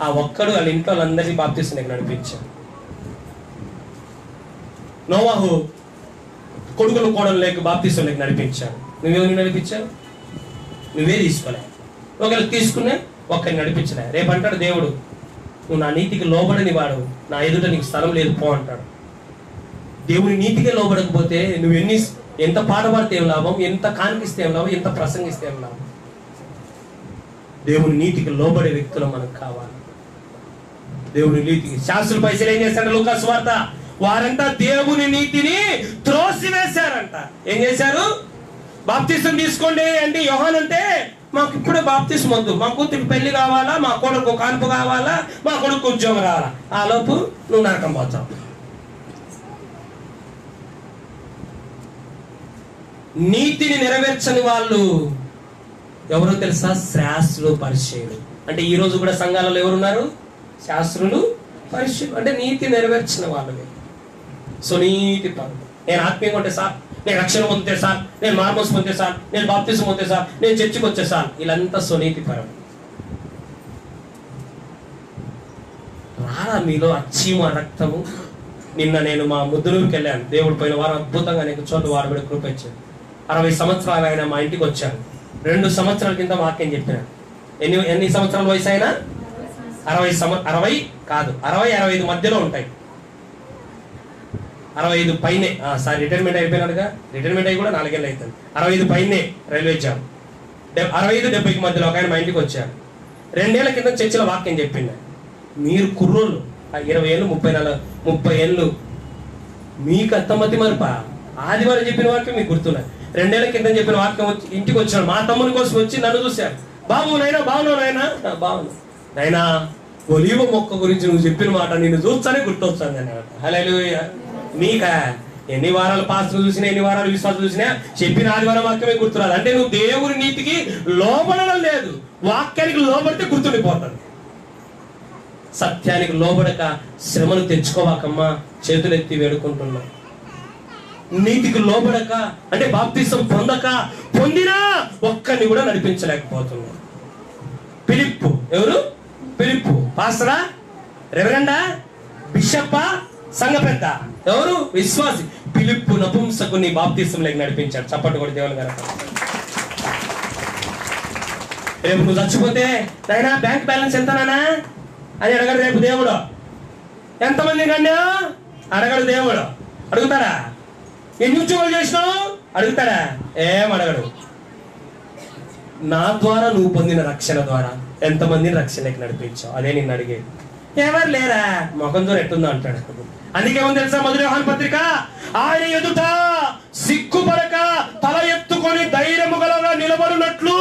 ఆ ఒక్కడు వాళ్ళ ఇంట్లో వాళ్ళందరినీ బాప్తిసం నడిపించాడు. నోవాహు కొడుకులు కోడలు లేక బాప్తిసం నడిపించాడు. నువ్వేమని నడిపించావు? నువ్వే తీసుకోలే. ఒకరికి తీసుకునే ఒక్కరిని నడిపించలే. రేపు అంటాడు దేవుడు, నువ్వు నా నీతికి లోబడని వాడు, నా ఎదుట నీకు స్థలం లేదు పో అంటాడు. దేవుని నీతికే లోబడకపోతే నువ్వు ఎంత పాట పాడితే ఏం లాభం, ఎంత కానికిస్తే ఏం లాభం, ఎంత ప్రసంగిస్తే ఏం లాభం? దేవుని నీతికి లోబడే వ్యక్తులు మనకు కావాలి. దేవుని నీతికి శాస్త్రుల పైసలు ఏం చేశారు? లూకా సువార్త. వారంతా దేవుని నీతిని త్రోసివేశారంట. ఏం చేశారు? బాప్తిసం తీసుకోండి అంటే యోహాను అంటే మాకు ఇప్పుడే బాప్తిస్మం వద్దు, మా కూతురికి పెళ్లి కావాలా, మా కొడుకు కాన్పు కావాలా, మా కొడుకు ఉద్యోగం రావాలా, ఆ లోపు నువ్వు నరకం పోతావు. నీతిని నెరవేర్చని వాళ్ళు ఎవరో తెలుసా? శాస్త్రులు, పరిచయులు. అంటే ఈ రోజు కూడా సంఘాలలో ఎవరున్నారు? శాస్త్రులు, పరిచయులు. అంటే నీతి నెరవేర్చిన వాళ్ళని. సునీతి పరులు. నేను ఆత్మీయంగా ఉంటే సార్, నేను రక్షణ పొందితే సార్, నేను మార్మోస్ పొందితే సార్, నేను బాప్తిజం పొందితే సార్, నేను చర్చికి వచ్చే సార్, వీళ్ళంతా సునీతి పరులు. రారా మీలో అచ్చీమ రక్తము? నిన్న నేను మా ముద్దులూరుకి వెళ్ళాను. దేవుడు పోయిన వారం అద్భుతంగా అనేక చోట్ల వారు కూడా కృప ఇచ్చాడు. 60 సంవత్సరాలు ఆయన మా ఇంటికి వచ్చాను. 2 సంవత్సరాల కింద వాక్యం చెప్పినాను. ఎన్ని సంవత్సరాల వయసు అయినా 60 కాదు, 60-65 మధ్యలో ఉంటాయి. 65 పైనే. సార్ రిటైర్మెంట్ అయిపోయినాడుగా, రిటైర్మెంట్ అయ్యి కూడా 4 ఏళ్ళు అవుతుంది. 65 పైనే రైల్వే జాబ్. 65-70 మధ్యలో ఒక ఆయన మా ఇంటికి వచ్చారు. 2 ఏళ్ల కింద చర్చిలో వాక్యం చెప్పింది. మీరు కుర్రోళ్ళు 20 ఏళ్ళు, 30 ఏళ్ళు, మీకు అంతమతి మరిపా? ఆదివారం చెప్పిన వాక్యం మీకు గుర్తున్నాయి. 2 ఏళ్ల కింద చెప్పిన వాక్యం ఇంటికి వచ్చాడు. మా తమ్ముని కోసం వచ్చి నన్ను చూశారు. బాబు నైనా బాగున్నావు నాయనా? బాగున్నా నైనా. ఒలీవ మొక్క గురించి నువ్వు చెప్పిన మాట నిన్ను చూస్తానే గుర్తొస్తుంది అన్నమాట. హల్లెలూయా. మీకా ఎన్ని వారాలు పాస్టర్ చూసినా, ఎన్ని వారాలు విశ్వాసం చూసినా చెప్పిన ఆదివారం వాక్యమే గుర్తురాదు. అంటే నువ్వు దేవుని నీతికి లోబడడం లేదు. వాక్యానికి లోబడితే గుర్తుండిపోతుంది. సత్యానికి లోబడక శ్రమను తెచ్చుకోవాకమ్మా, చేతులెత్తి వేడుకుంటున్నా. నీతికి లోబడక అంటే బాప్తిసం పొందక, పొందినా ఒక్కరిని కూడా నడిపించలేకపోతున్నా. ఫిలిప్పు ఎవరు? ఫిలిప్పు పాస్టరా, రెవరెండా, బిషప్పా, సంఘ పెద్ద ఎవరు? విశ్వాసి. ఫిలిప్పు నపుంసకుని బాప్తిసంలోకి నడిపించాడు. చప్పట్లు కూడా దేవుని గారు. రేపు నువ్వు చచ్చిపోతే నాయనా బ్యాంక్ బ్యాలెన్స్ ఎంతనా అని అడగడు రేపు దేవుడు. ఎంతమంది కన్నా అడగడు దేవుడు. అడుగుతాడా? ఎన్ని ఉద్యోగాలు చేసినావు అడుగుతాడా? ఏం అడగడు. నా ద్వారా నువ్వు పొందిన రక్షణ ద్వారా ఎంతమందిని రక్షణకి నడిపించావు, అదే నిన్ను అడిగేది. ఎవరు లేరా, మొఖంతో ఎట్టుందో అంటాడు. అందుకే ఏమో తెలుసా, మొదటి యోహాను పత్రిక, ఆయన ఎదుట సిగ్గుపడక తల ఎత్తుకొని ధైర్యము గలగా నిలబడినట్లు.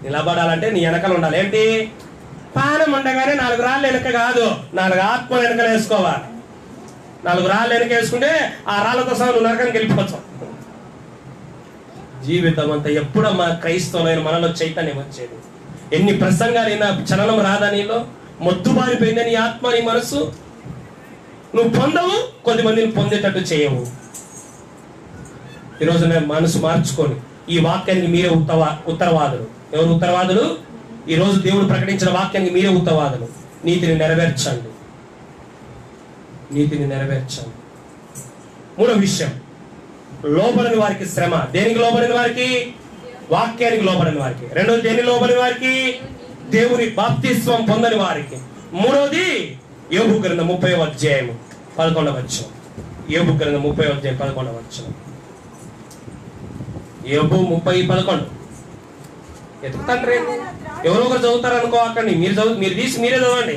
నిలబడాలంటే నీ వెనకలు ఉండాలి. ఏంటి? పానం ఉండగానే 4 రాళ్ళు వెనక కాదు, 4 ఆత్మలు వెనకలు వేసుకోవాలి. 4 రాళ్ళు వెనక వేసుకుంటే ఆ రాళ్ళతో సహా నువ్వు నరకానికి వెళ్ళిపోతావు. జీవితం అంతా ఎప్పుడమ్మా క్రైస్తవులైన మనలో చైతన్యం వచ్చేది? ఎన్ని ప్రసంగాలైనా చలనం రాదా నీలో? మొద్దుబారిపోయింది నీ ఆత్మ, నీ మనసు. నువ్వు పొందవు, కొద్దిమందిని పొందేటట్టు చేయవు. ఈరోజు నేను మనసు మార్చుకొని ఈ వాక్యానికి మీరే ఉత్తరవాదులు. ఎవరు ఉత్తరవాదులు? ఈ రోజు దేవుడు ప్రకటించిన వాక్యానికి మీరే ఉత్తరవాదులు. నీతిని నెరవేర్చండి, నీతిని నెరవేర్చండి. 3వ విషయం, లోబడని వారికి శ్రమ. దేనికి లోబడిన వారికి? వాక్యానికి లోబడిన వారికి. 2వది దేనికి లోబడిన వారికి? దేవుని బాప్తిస్వం పొందని వారికి. 3వది యోబు గ్రంథం 30వ అధ్యాయం 11వ వచనం. యోబు గ్రంథం 30వ అధ్యాయం 11వ వచనం. యోబు 30:11. ఎత్తుతండ్రి ఎవరో ఒకరు చదువుతారు అనుకో, అక్కడ మీరు తీసి మీరే చదవండి.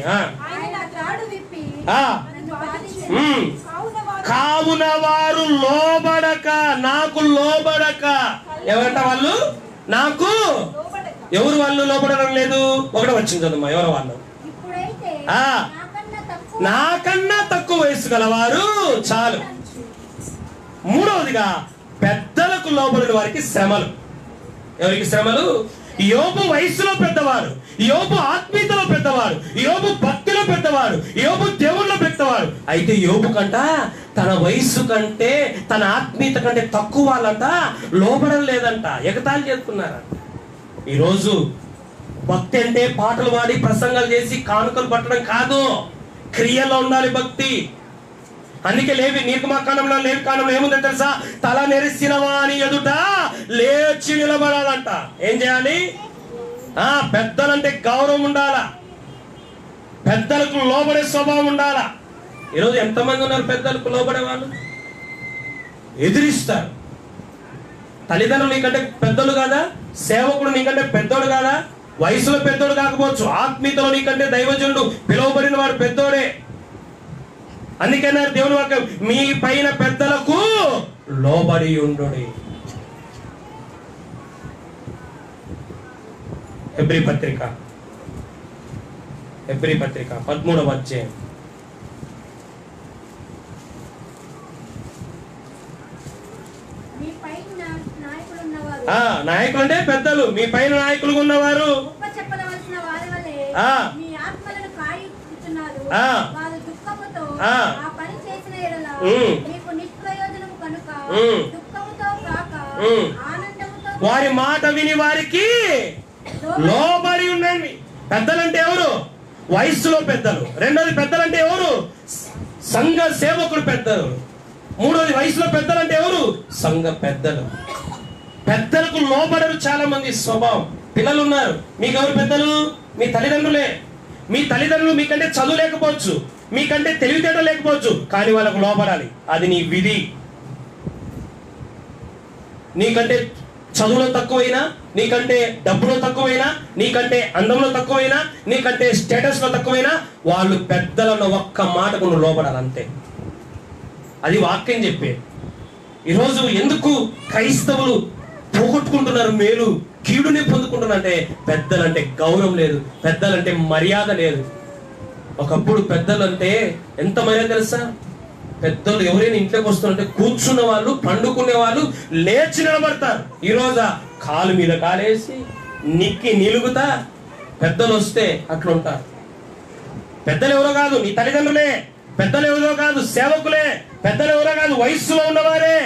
కావున వారు లోబడక, నాకు లోబడక. ఎవరంట వాళ్ళు? నాకు. ఎవరు వాళ్ళు లోబడడం లేదు? 1వ వచనం చదువు. ఎవరు వాళ్ళు? నాకన్నా తక్కువ వయసు గలవారు చాలు. 3వదిగా పెద్దలకు లోబడిన వారికి శ్రమలు. ఎవరికి శ్రమలు? యోబు వయసులో పెద్దవాడు, యోబు ఆత్మీయతలో పెద్దవాడు, యోబు భక్తిలో పెద్దవాడు, యోబు దేవుళ్ళలో పెద్దవాడు. అయితే యోబు కంట తన వయసు కంటే, తన ఆత్మీయత కంటే తక్కువ వాళ్ళంట లోబడం లేదంట, ఎగతాళి చేస్తున్నారంట. ఈరోజు భక్తి అంటే పాటలు పాడి ప్రసంగాలు చేసి కానుకలు పట్టడం కాదు, క్రియలో ఉండాలి భక్తి. అందుకే నిర్గమాకాండంలో లేవి కాండంలో ఏముందో తెలుసా? తల నెరిసిన వాని ఎదుట లేచి నిలబడాలంట. ఏం చేయాలి? పెద్దలంటే గౌరవం ఉండాలా, పెద్దలకు లోబడే స్వభావం ఉండాలా. ఈరోజు ఎంతమంది ఉన్నారు పెద్దలకు లోబడే వాళ్ళు? ఎదిరిస్తారు. తల్లిదండ్రులు నీకంటే పెద్దలు కాదా? సేవకుడు నీకంటే పెద్దోడు కాదా? వయసులో పెద్దోడు కాకపోవచ్చు, ఆత్మీయతలో నీకంటే దైవజనుడు పిలువబడిన వాడు పెద్దోడే. అందుకనే దేవుని వాక్యం, మీ పైన పెద్దలకు లోబడి ఉండు. హెబ్రీ పత్రిక 13వ అధ్యాయం. నాయకులు అంటే పెద్దలు, మీ పైన నాయకులు ఉన్నవారు వారి మాట విని వారికి లోబడి ఉండండి. పెద్దలంటే ఎవరు? వయస్సులో పెద్దలు. రెండోది పెద్దలంటే ఎవరు? సంఘ సేవకుడు పెద్దలు. మూడోది వయసులో పెద్దలంటే ఎవరు? సంఘ పెద్దలు. పెద్దలకు లోబడరు చాలా మంది స్వభావం. పిల్లలు ఉన్నారు, మీకెవరు పెద్దలు? మీ తల్లిదండ్రులే. మీ తల్లిదండ్రులు మీకంటే చదువు లేకపోవచ్చు, మీకంటే తెలివితేటలు లేకపోవచ్చు, కానీ వాళ్ళకు లోబడాలి. అది నీ విధి. నీకంటే చదువులో తక్కువైనా, నీకంటే డబ్బులో తక్కువైనా, నీకంటే అందంలో తక్కువైనా, నీకంటే స్టేటస్ లో తక్కువైనా, వాళ్ళు పెద్దలను ఒక్క మాటకు నువ్వు లోబడాలి, అంతే. అది వాక్యం చెప్పే. ఈరోజు ఎందుకు క్రైస్తవులు పోగొట్టుకుంటున్నారు మేలు, కీడునే పొందుకుంటున్నారంటే పెద్దలంటే గౌరవం లేదు, పెద్దలంటే మర్యాద లేదు. ఒకప్పుడు పెద్దలంటే ఎంత మర్యాద తెలుసా? పెద్దలు ఎవరైనా ఇంట్లోకి వస్తుంటే కూర్చున్న వాళ్ళు, పండుకునే వాళ్ళు లేచి నిలబడతారు. ఈరోజు కాలు మీద కాలేసి నిక్కి నిలుగుతా పెద్దలు వస్తే అట్లుంటారు. పెద్దలు ఎవరో కాదు నీ తల్లిదండ్రులే, పెద్దలు ఎవరో కాదు సేవకులే, పెద్దలు ఎవరో కాదు వయస్సులో ఉన్నవారే.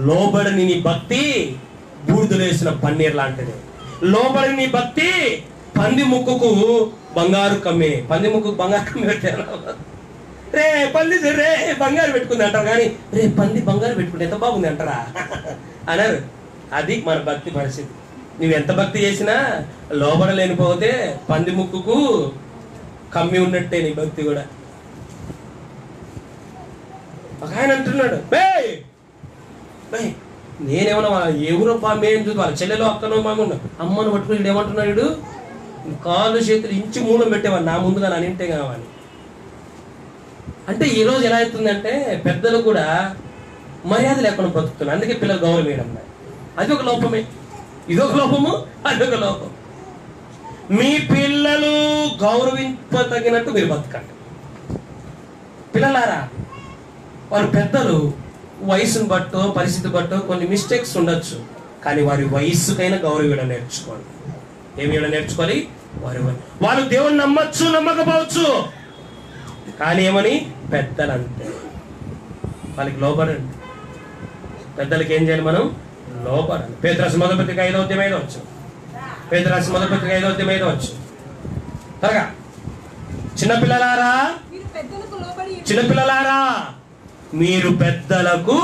లోబడని నీ భక్తి బూడిదలేసిన పన్నీర్ లాంటిది. లోబడని నీ భక్తి పంది ముక్కుకు బంగారు కమ్మే. పంది ముక్కుకు బంగారు కమ్మి పెట్టారు. రే పంది రే బంగారు పెట్టుకుంది అంటారు, కానీ రే పంది బంగారు పెట్టుకుంటే ఎంత బాగుంది అంటారా అన్నారు. అది మన భక్తి పరిస్థితి. నువ్వు ఎంత భక్తి చేసినా లోబడలేనిపోతే పంది ముక్కుకు కమ్మి ఉన్నట్టే నీ భక్తి కూడా. ఒక ఆయన అంటున్నాడు, నేనేమన్నా ఎవరో మేం చూసి వాళ్ళ చెల్లెలో అక్కనో మామూలు అమ్మను పట్టుకుని ఏమంటున్నాడు, కాళ్ళు చేతులు ఇంచి మూలం పెట్టేవాడు నా ముందుగా నా ఇంటే కావాలి అంటే. ఈరోజు ఎలా అవుతుందంటే పెద్దలు కూడా మర్యాద లేకుండా బ్రతుకుతున్నారు. అందుకే పిల్లలు గౌరవం వేయడం. అది ఒక లోపమే, ఇదొక లోపము, అదొక లోపం. మీ పిల్లలు గౌరవింపతగినట్టు మీరు బతకండి. పిల్లలారా, వారు పెద్దలు వయసును బట్టో పరిస్థితి బట్టో కొన్ని మిస్టేక్స్ ఉండొచ్చు, కానీ వారి వయస్సుకైనా గౌరవం నేర్చుకోండి. ఏమి నేర్చుకోవాలి? వాళ్ళు దేవుని నమ్మచ్చు నమ్మకపోవచ్చు, కానీ ఏమని పెద్దలంతే. వాళ్ళకి లోబడండి. పెద్దలకి ఏం చేయాలి? మనం లోబడాలి. పేతురు మొదటి పత్రిక 5వ అధ్యాయం 5వ వచనం. పేతురు మొదటి పత్రిక 5వ అధ్యాయం 5వ వచనం. త్వరగా. చిన్నపిల్లలారా, చిన్నపిల్లలారా మీరు పెద్దలకు,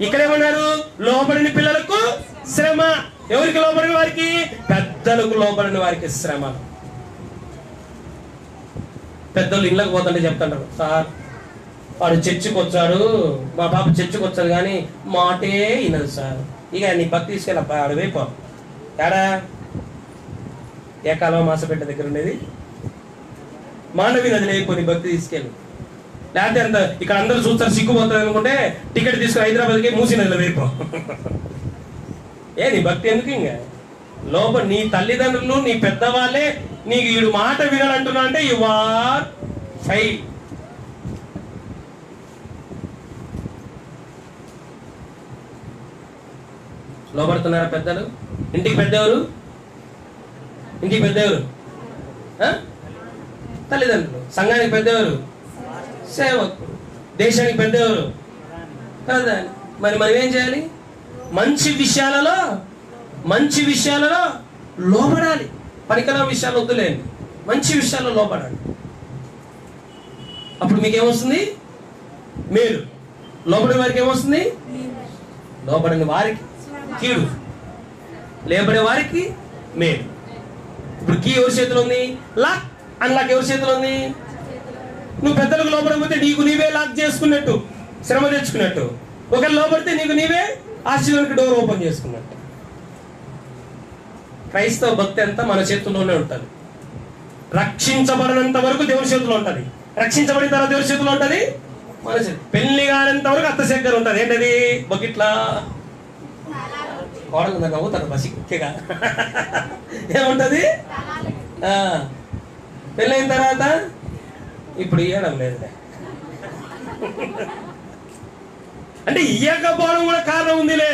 ఇక్కడేమన్నారు? లోబడిన పిల్లలకు శ్రమ. ఎవరికి లోబడిన వారికి? పెద్దలకు లోబడిన వారికి శ్రమ. పెద్దలు ఇళ్ళకి పోతుంటే చెప్తుంటారు, సార్ వాడు చర్చికి వచ్చాడు, మా పాప చర్చికి వచ్చాడు కానీ మాటే వినదు సార్. ఇక నీ భక్తి తీసుకెళ్ళ అడవైపో. ఏడా ఏ కాలం మాసపెట్ట దగ్గర ఉండేది మానవి నది లేకపోతే భక్తి తీసుకెళ్ళి. లేకపోతే అంత ఇక్కడ అందరూ చూస్తారు సిగ్గుపోతుంది అనుకుంటే టికెట్ తీసుకుని హైదరాబాద్కి మూసి నదిలో వేయిపో. నీ భక్తి ఎందుకు? ఇంకా లోపల నీ తల్లిదండ్రులు నీ పెద్దవాళ్ళే నీకు ఈడు మాట వినాలంటున్నా అంటే యు ఆర్ ఫెయిల్. లోపడుతున్నారా పెద్దలు? ఇంటికి పెద్దెవరు? ఇంటికి పెద్దెవరు? తల్లిదండ్రులు. సంఘానికి పెద్దెవరు? సేవకుడు. దేశానికి పెద్దెవరు? ప్రధాని. మరి మనం ఏం చేయాలి? మంచి విషయాలలో లోబడాలి. పనికిరాని విషయాలు వద్దులేండి, మంచి విషయాల్లో లోబడాలి. అప్పుడు మీకేమొస్తుంది? మేలు. లోబడిన వారికి ఏమొస్తుంది? లోబడిన వారికి కీడు, లేబడే వారికి మేలు. ఇప్పుడు కీ ఎవరి చేతిలో ఉంది? లాక్. అన్లాక్ ఎవరి చేతిలో ఉంది? నువ్వు పెద్దలకు లోబడకపోతే నీకు నీవే లాక్ చేసుకున్నట్టు, శ్రమ తెచ్చుకున్నట్టు. ఒకరు లోబడితే నీకు నీవే ఆశీర్వాదానికి డోర్ ఓపెన్ చేసుకున్నట్టు. క్రైస్తవ భక్తి అంతా మన చేతుల్లోనే ఉంటుంది. రక్షించబడినంత వరకు దేవుని చేతిలో ఉంటుంది, రక్షించబడిన తర్వాత దేవుని చేతిలో ఉంటుంది. మన పెళ్లి కానంత వరకు అత్త దగ్గర ఉంటుంది. ఏంటది? బకెట్లా కోడలు నవ్వుతారు బసిక్గా. ఏముంటుంది? పెళ్ళైన తర్వాత ఇప్పుడు ఇవ్వడం లేదులే అంటే ఇయ్యకపోవడం కూడా కారణం ఉందిలే,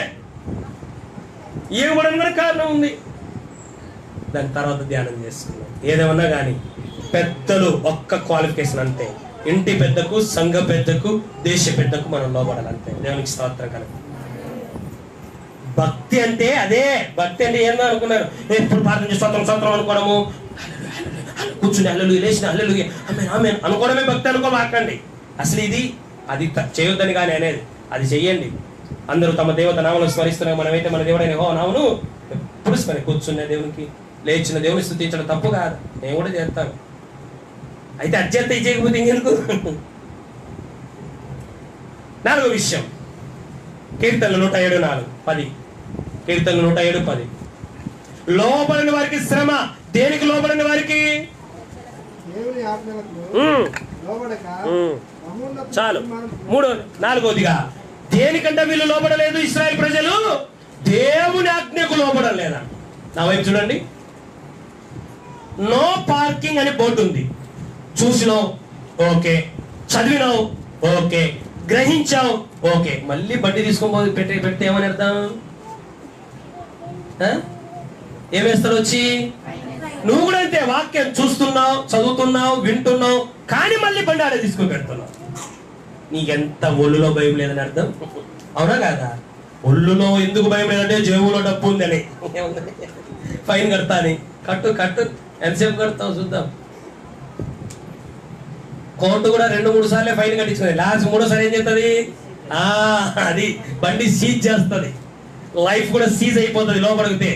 ఇవ్వడం కూడా కారణం ఉంది. దాని తర్వాత ధ్యానం చేసుకున్నాం. ఏదేమన్నా కానీ పెద్దలు ఒక్క క్వాలిఫికేషన్ అంతే, ఇంటి పెద్దకు, సంఘ పెద్దకు, దేశ పెద్దకు మనం లోబడాలి అంతే. దేవునికి స్తోత్రం కలుగు. భక్తి అంటే అదే. భక్తి అంటే ఏందో అనుకున్నారు, ఎప్పుడు ప్రార్థన చేసి స్తోత్రం స్తోత్రం అనుకోవడము, కూర్చుని అల్లెలు లేచిన అల్లెలు ఆమె అనుకోవడమే భక్తి అనుకోమాకండి. అసలు ఇది అది చేయొద్దని కానీ అనేది, అది చెయ్యండి. అందరూ తమ దేవత నామను స్మరిస్తున్నారు. మనమైతే మన దేవుడైన యెహోవా నామమును ఎప్పుడు స్మరి కూర్చున్న దేవునికి, లేచిన దేవుని స్తుతించడం తప్పు కాదు, నేను కూడా చేస్తాను. అయితే అత్యంత ఇది చేయకపోతే ఇంకెందుకు? నాలుగో విషయం, కీర్తనలు 107:4-10. కీర్తనలు 107:10. లోబడిన వారికి శ్రమ. దేనికి లోబడిన వారికి? చాలు. నాలుగోదిగా, దేనికంటే వీళ్ళు లోబడలేదు ఇశ్రాయేలు ప్రజలు? దేవుని ఆజ్ఞకు లోబడలేదా? నా వైపు చూడండి. నో పార్కింగ్ అని బోర్డు ఉంది. చూసినావు ఓకే, చదివినావు ఓకే, గ్రహించావు ఓకే, మళ్ళీ బండి తీసుకోబోదు పెడితే ఏమని అర్థం? ఏమేస్తారు వచ్చి? నువ్వు కూడా అంతే, వాక్యం చూస్తున్నావు, చదువుతున్నావు, వింటున్నావు, కానీ మళ్ళీ బండి ఆడే తీసుకొని పెడుతున్నావు. నీకెంత ఒళ్ళులో భయం లేదని అర్థం, అవునా కాదా? ఒళ్ళులో ఎందుకు భయం లేదంటే జేబులో డబ్బు ఉందని, ఫైన్ కడతా అని. కట్టు ఎంతసేపు కడతావు చూద్దాం. కోర్టు కూడా 2-3 సార్లే ఫైన్ కట్టించుకుంది, లాస్ట్ 3ఓసారి ఏం చేస్తుంది? అది బండి సీజ్ చేస్తుంది, లైఫ్ కూడా సీజ్ అయిపోతుంది లోపడితే.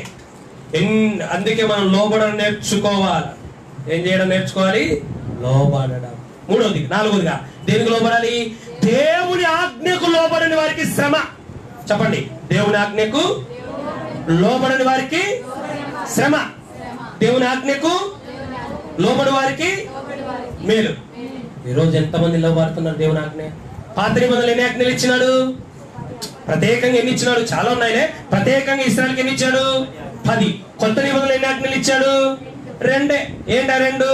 అందుకే మనం లోబడడం నేర్చుకోవాలి. ఏం చేయడం నేర్చుకోవాలి? లోబడడం. నాలుగోదిగా, దేనికి లోబడాలి? దేవుని ఆజ్ఞకు లోబడని వారికి శ్రమ. చెప్పండి, దేవుని ఆజ్ఞకు లోబడని వారికి శ్రమ. దేవుని ఆజ్ఞకు లోబడి వారికి మేలు. ఈరోజు ఎంతమంది లోబడుతున్నారు దేవుని ఆజ్ఞ? పాత నిబంధనలు ఎన్ని ఆజ్ఞలు ఇచ్చినాడు? ప్రత్యేకంగా ఎన్ని ఇచ్చినాడు? చాలా ఉన్నాయిలే. ప్రత్యేకంగా ఇశ్రాయేలుకి ఎన్ని ఇచ్చాడు? 10. కొత్త నిబంధనలు ఎన్ని ఆజ్ఞలు ఇచ్చాడు? 2. ఏంటా 2?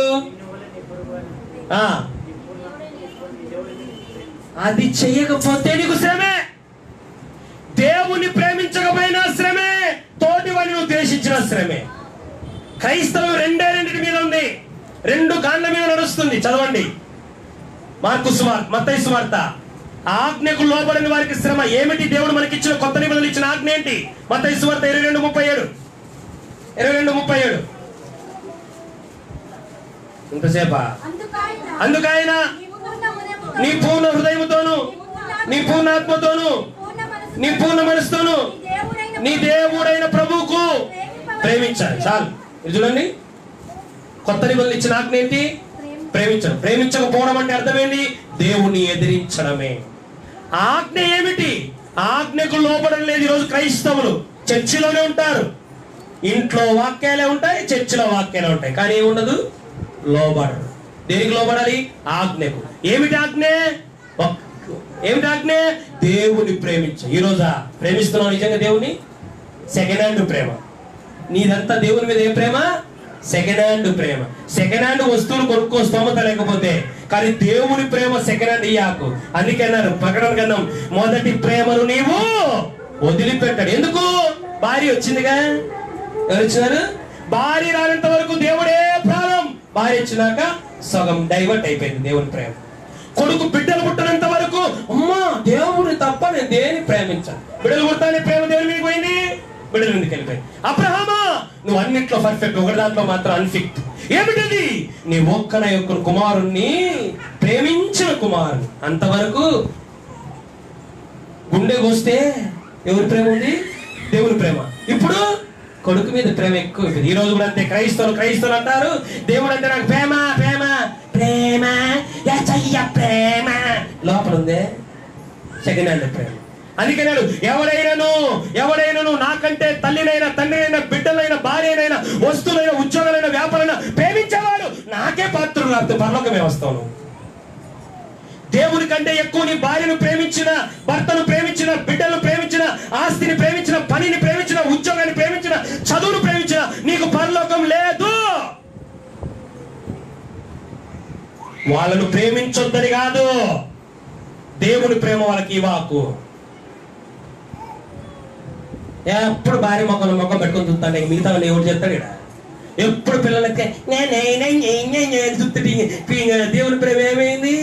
అది చెయ్యకపోతే నీకు శ్రమే. దేవుని ప్రేమించకపోయినా శ్రమే, తోటి వాడిని ఉద్దేశించిన శ్రమే. క్రైస్తవం రెండింటి మీద ఉంది, 2 గాండ్ల మీద నడుస్తుంది. చదవండి, మత్తయి సువార్త. ఆజ్ఞకు లోబడిన వారికి శ్రమ. ఏమిటి దేవుడు మనకి ఇచ్చిన కొత్త నిబంధనలు ఇచ్చిన ఆజ్ఞ ఏంటి? మత్తయి సువార్త 22:37. ఇంతసేపా? అందుకైనా నీ పూర్ణ హృదయముతోను, నీ పూర్ణ ఆత్మతోను, నీ పూర్ణ మనసుతోను నీ దేవుడైన ప్రభువుకు ప్రేమించాలి. చాలు. ఇది చూడండి, కొత్త నిబంధనలు ఇచ్చిన ఆజ్ఞ ఏంటి? ప్రేమించడం. ప్రేమించకపోవడం అంటే అర్థమేంటి? దేవుణ్ణి ఎదిరించడమే. ఆజ్ఞ ఏమిటి? ఆజ్ఞకు లోబడం లేదు. ఈరోజు క్రైస్తవులు చర్చిలోనే ఉంటారు, ఇంట్లో వాక్యాలే ఉంటాయి, చర్చిలో వాక్యాలే ఉంటాయి, కానీ ఏముండదు? లోబడరు. దేనికి లోబడాలి? ఆజ్ఞకు. ఏమిటి ఆజ్ఞ? ఏమిటి ఆజ్ఞ? దేవుని ప్రేమించ. ఈరోజా ప్రేమిస్తున్నావు నిజంగా దేవుని? సెకండ్ హ్యాండ్ ప్రేమ. నీదంతా దేవుని మీద ఏం ప్రేమ? సెకండ్ హ్యాండ్ ప్రేమ. సెకండ్ హ్యాండ్ వస్తువులు కొనుక్కో స్తోమత లేకపోతే, కానీ దేవుని ప్రేమ సెకండ్ హ్యాండ్ ఇయ్యాకు. అందుకే అన్నారు ప్రకటన గ్రంథం, మొదటి ప్రేమను నీవు వదిలిపెట్టాడు. ఎందుకు? భార్య వచ్చిందిగా. ఎవరు వచ్చినారు? భార్య రానంత వరకు దేవుడే ప్రాణం. భార్య వచ్చినాక సగం డైవర్ట్ అయిపోయింది దేవుని ప్రేమ. కొడుకు బిడ్డలు పుట్టినంత వరకు అమ్మా దేవుని తప్ప నేను దేని ప్రేమించాను. బిడ్డలు పుట్టానే ప్రేమ దేవుని మీదకి పోయింది, బిడ్డలు మీదకి వెళ్ళిపోయింది. అబ్రహామా నువ్వు అన్నిట్లో పర్ఫెక్ట్, ఒకటి దాంట్లో మాత్రం అన్ఫిక్ట్. ఏమిటది? నీ ఒక్కన యొక్క కుమారుణ్ణి ప్రేమించిన కుమారుని. అంతవరకు గుండె కోస్తే ఎవరి ప్రేమ ఉంది? దేవుని ప్రేమ. ఇప్పుడు కొడుకు మీద ప్రేమ ఎక్కువ. ఈ రోజు కూడా అంతే. క్రైస్తవులు అంటారు దేవుడు అంటే నాకు ప్రేమ ప్రేమ ప్రేమ ప్రేమ, లోపల ఉందే సెకండ్ హ్యాండ్ ప్రేమ. అందుకన్నాడు, ఎవడైనాను నాకంటే తల్లినైనా, తండ్రినైనా, బిడ్డలైనా, భార్యనైనా, వస్తువులైనా, ఉద్యోగాలైనా, వ్యాపారైనా ప్రేమించేవాడు నాకే పాత్రుడు, లేకపోతే పరలోకమే వస్తాను. దేవుని కంటే ఎక్కువ నీ భార్యను ప్రేమించిన, భర్తను ప్రేమించిన, బిడ్డలను ప్రేమించిన, ఆస్తిని ప్రేమించిన, పనిని ప్రేమించిన, ఉద్యోగాన్ని ప్రేమించిన, చదువును ప్రేమించిన నీకు పరలోకం లేదు. వాళ్ళను ప్రేమించొద్దని కాదు, దేవుని ప్రేమ వాళ్ళకి ఇవ్వకు. ఎప్పుడు భార్య మొక్కం పెట్టుకొని చూస్తాను, మిగతా వాళ్ళు ఎవరు చేస్తాడు ఇక్కడ. ఎప్పుడు పిల్లలకి దేవుని ప్రేమ ఏమైంది?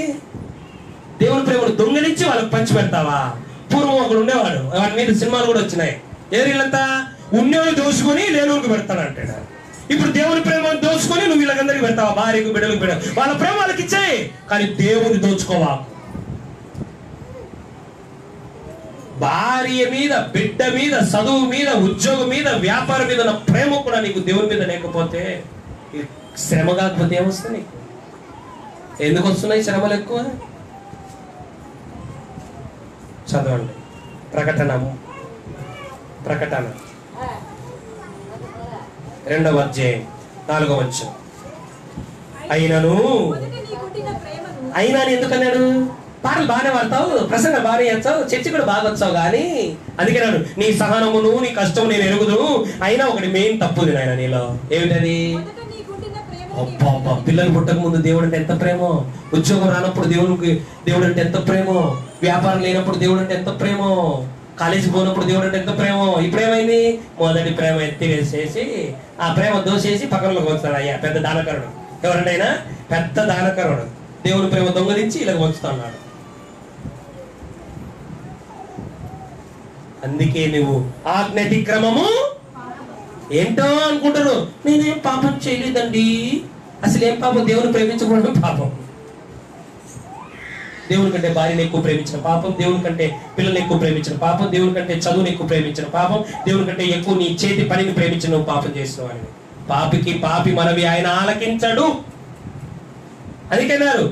దేవుని ప్రేమను దొంగలించి వాళ్ళకి పంచి పెడతావా? పూర్వం ఒకడు ఉండేవాడు, వాడి మీద సినిమాలు కూడా వచ్చినాయి. వీళ్ళంతా ఉన్నోళ్ళు దోసుకొని లేనోళ్ళకి పెడతాడంటాడు. ఇప్పుడు దేవుని ప్రేమను దోచుకొని నువ్వు వీళ్ళకందరికి పెడతావా? భార్యకు, బిడ్డలకు పెడతావు. వాళ్ళ ప్రేమ వాళ్ళకి ఇచ్చాయి, కానీ దేవుని దోచుకోవా. భార్య మీద, బిడ్డ మీద, చదువు మీద, ఉద్యోగం మీద, వ్యాపారం మీద ఉన్న ప్రేమ కూడా నీకు దేవుని మీద లేకపోతే శ్రమ కాకపోతే ఏమొస్తుంది నీకు? ఎందుకు వస్తున్నాయి శ్రమలు ఎక్కువ? చదవండి ప్రకటన 2వ అధ్యాయం 4వ వచనం. అయినా ఎందుకన్నాడు? పాటలు బాగానే వాడతావు, ప్రసంగం బాగానే చేస్తావు, చర్చి కూడా బాగా వచ్చావు, కానీ అందుకే నాడు నీ సహనమును, నీ కష్టం నేను ఎరుగుదు. అయినా ఒకటి మెయిన్ తప్పుది నాయన నీలో. ఏమిటది? పిల్లలు పుట్టక ముందు దేవుడు అంటే ఎంత ప్రేమో, ఉద్యోగం రానప్పుడు దేవుడు అంటే ఎంత ప్రేమో, వ్యాపారం లేనప్పుడు దేవుడు అంటే ఎంత ప్రేమో, కాలేజీకి పోయినప్పుడు దేవుడు అంటే ఎంత ప్రేమో. ఇప్పుడేమైంది? మొదటి ప్రేమ ఎత్తివేసేసి ఆ ప్రేమ దోసేసి పక్కనలోకి వస్తాడు. అయ్యా పెద్ద దానకరుడు, ఎవరంటే అయినా పెద్ద దానకరుడు, దేవుని ప్రేమ దొంగలించి ఇలాగ వచ్చుతున్నాడు. అందుకే నువ్వు ఆజ్ఞాతిక్రమము ఏంటో అనుకుంటారు. నేనేం పాపం చేయలేదండి. అసలు ఏం పాపం? దేవుని ప్రేమించకూడదు పాపం. దేవుని కంటే భార్యను ఎక్కువ ప్రేమించిన పాపం, దేవుని కంటే పిల్లల్ని ఎక్కువ ప్రేమించిన పాపం, దేవుని కంటే చదువుని ఎక్కువ ప్రేమించిన పాపం, దేవుని కంటే ఎక్కువ నీ చేతి పనిని ప్రేమించిన నువ్వు పాపం చేసిన వాడిని. పాపికి పాపి మనవి ఆయన ఆలకించడు. అందుకన్నారు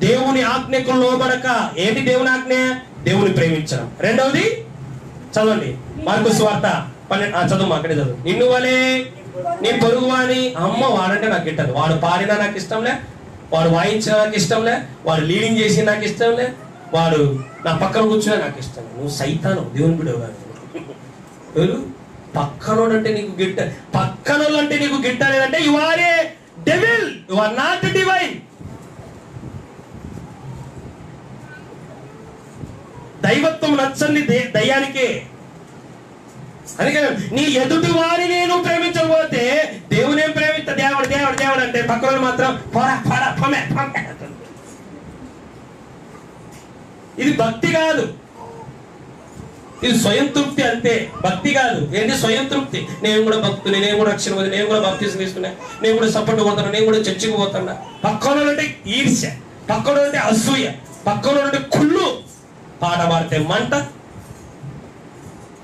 దేవుని ఆజ్ఞకు లోబడక. ఏంటి దేవుని ఆజ్ఞ? దేవుని ప్రేమించడం. రెండవది చదవండి, మార్కు సువార్త 12. చదువు, అక్కడే చదువు. నిన్ను వలే నీ పొరుగు వాని. అమ్మ వాడంటే నాకు గిట్టదు. వాడు పాడినా నాకు ఇష్టంలే, వాడు వాయించినా నాకు ఇష్టంలే, వాడు లీడింగ్ చేసి నాకు ఇష్టంలే, వాడు నా పక్కన కూర్చున్నా నాకు ఇష్టం. నువ్వు సైతాను, దేవుని బిడ్డవు కాదు. పక్కనోడు అంటే నీకు గిట్ట, పక్కనోళ్ళు అంటే నీకు గిట్ట లేదంటే you are a devil, you are not divine. దైవత్వం నచ్చని దయ్యానికే. అందుకే నీ ఎదుటి వారిని నేను ప్రేమించకపోతే దేవునే ప్రేమిస్తా. దేవుడు దేవుడు దేవుడు అంటే పక్కన మాత్రం ఇది భక్తి కాదు, ఇది స్వయం తృప్తి అంతే. భక్తి కాదు. ఏంటి స్వయం తృప్తి? నేను కూడా భక్తుని, నేను కూడా రక్షణ పొంది, నేను కూడా బాప్తిసం తీసుకున్నా, నేను కూడా సపోర్ట్ పోతాను, నేను కూడా చర్చికి పోతున్నా. పక్కన అంటే ఈర్ష్య, పక్కన అంటే అసూయ, పక్కన అంటే కుళ్ళు. పాట పాడితే మంట,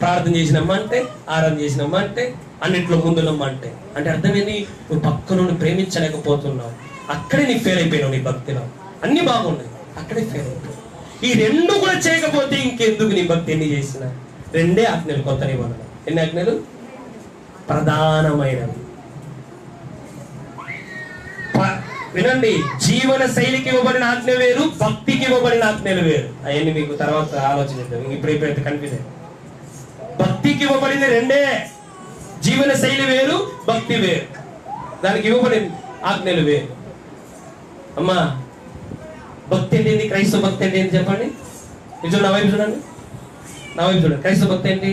ప్రార్థన చేసినమ్మంటే, ఆరాధన చేసినమ్మంటే, అన్నింటిలో ముందులమ్మంటే. అంటే అర్థమేంది? నువ్వు పక్కన ప్రేమించలేకపోతున్నావు. అక్కడే నీ ఫెయిల్ అయిపోయినావు. నీ భక్తిలో అన్ని బాగున్నాయి, అక్కడే ఫెయిల్ అయిపోయావు. ఈ రెండు కూడా చేయకపోతే ఇంకెందుకు నీ భక్తి ఎన్ని చేసినా? రెండే ఆజ్ఞలు, కొత్త నిబంధన. ఎన్ని ఆజ్ఞలు? ప్రధానమైనవి. వినండి, జీవన శైలికి ఇవ్వబడిన ఆజ్ఞ వేరు, భక్తికి ఇవ్వబడిన ఆజ్ఞలు వేరు. అవన్నీ మీకు తర్వాత ఆలోచించాం. ఇప్పుడైతే కన్ఫ్యూజ్ అయ్యి. భక్తికి ఇవ్వబడింది రెండే, జీవన శైలి వేరు, భక్తి వేరు. దానికి ఇవ్వబడిన ఆజ్ఞలు వేరు. అమ్మా, భక్తి అంటే ఏంటి? క్రైస్తవ భక్తి అంటే ఏంటి చెప్పండి? ఇది చూడండి, నా వైపు చూడండి, నా వైపు చూడండి. క్రైస్తవ భక్తి ఏంటి?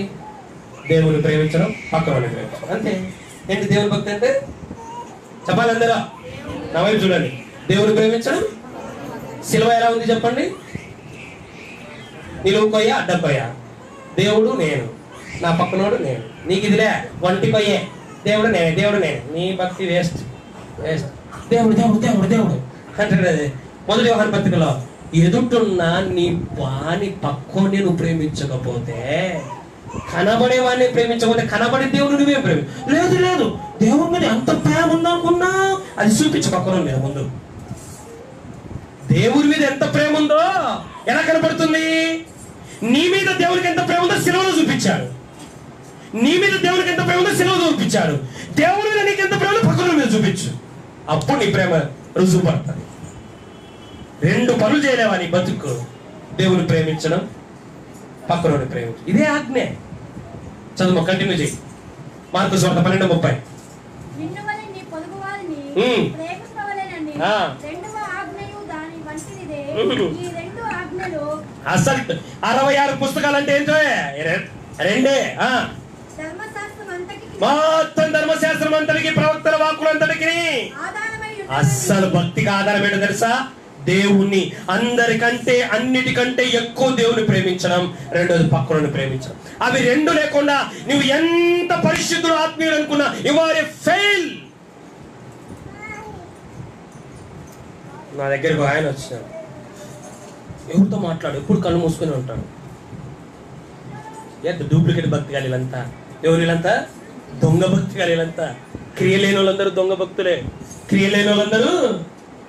దేవుని ప్రేమించడం, పక్కన ప్రేమించడం, అంతే. ఏంటి దేవుని భక్తి అంటే? చెప్పాలి అందరూ, నా వైపు చూడండి. దేవుని ప్రేమించడం. సిలువ ఎలా ఉంది చెప్పండి? నిలువు కొయ్య, అడ్డం కొయ్య. దేవుడు నేను, నా పక్కనోడు నేను. నీకు ఇదిలే వంటి కొయ్యే. దేవుడు నేనే, దేవుడు నేను. నీ భక్తి వేస్ట్, వేస్ట్. దేవుడు దేవుడు దేవుడు దేవుడు అంటాడు. మొదటి యోహాను పత్రికలో, ఎదుటున్న నీ వాని పక్కోని నువ్వు ప్రేమించకపోతే, కనబడే వాడిని ప్రేమించకపోతే, కనబడే దేవుడు నువ్వే లేదు లేదు దేవుడి మీద ఎంత ప్రేమ ఉందనుకున్నా అది చూపించు పక్కన మీద. ముందు దేవుడి మీద ఎంత ప్రేమ ఉందో ఎలా కనబడుతుంది? నీ మీద దేవుడికి ఎంత ప్రేమ ఉందో సిలువలో చూపించాడు. నీ మీద దేవుడికి ఎంత ప్రేమ ఉందో సిలువలో చూపించాడు. దేవుడి మీద నీకు ఎంత ప్రేమ ఉందో పక్కన మీద చూపించు. అప్పుడు నీ ప్రేమ రుజువు పడుతుంది. రెండు పనులు చేయలేవా నీ బతుకు? దేవుని ప్రేమించడం, పక్కనోని ప్రేమించడం. ఇదే ఆజ్ఞ. చదువు, కంటిన్యూ చేయి. మార్కు సువార్త 12:30. అసలు 66 పుస్తకాలు అంటే ఏంటో రెండే. మొత్తం ధర్మశాస్త్రం అంతటికి, ప్రవక్తల వాక్కులు అంతటికి అస్సలు భక్తికి ఆధారం ఏంటో తెలుసా? దేవుణ్ణి అందరికంటే అన్నిటికంటే ఎక్కువ దేవుని ప్రేమించడం, రెండోది పక్కనని ప్రేమించడం. అవి రెండు లేకుండా నువ్వు ఎంత పరిశుద్ధుడు, ఆత్మీయుడు అనుకున్నా యు ఆర్ ఎ ఫెయిల్. నా దగ్గరకు ఆయన వచ్చినాడు, ఎవరితో మాట్లాడు, ఎప్పుడు కళ్ళు మూసుకొని ఉంటాడు. ఎంత డూప్లికేట్ భక్తి కాదు వీళ్ళంతా. ఎవరు వీళ్ళంతా? దొంగ భక్తి కాదు వీళ్ళంతా. క్రియ లేని వాళ్ళందరూ దొంగ భక్తులే. క్రియ లేని వాళ్ళందరూ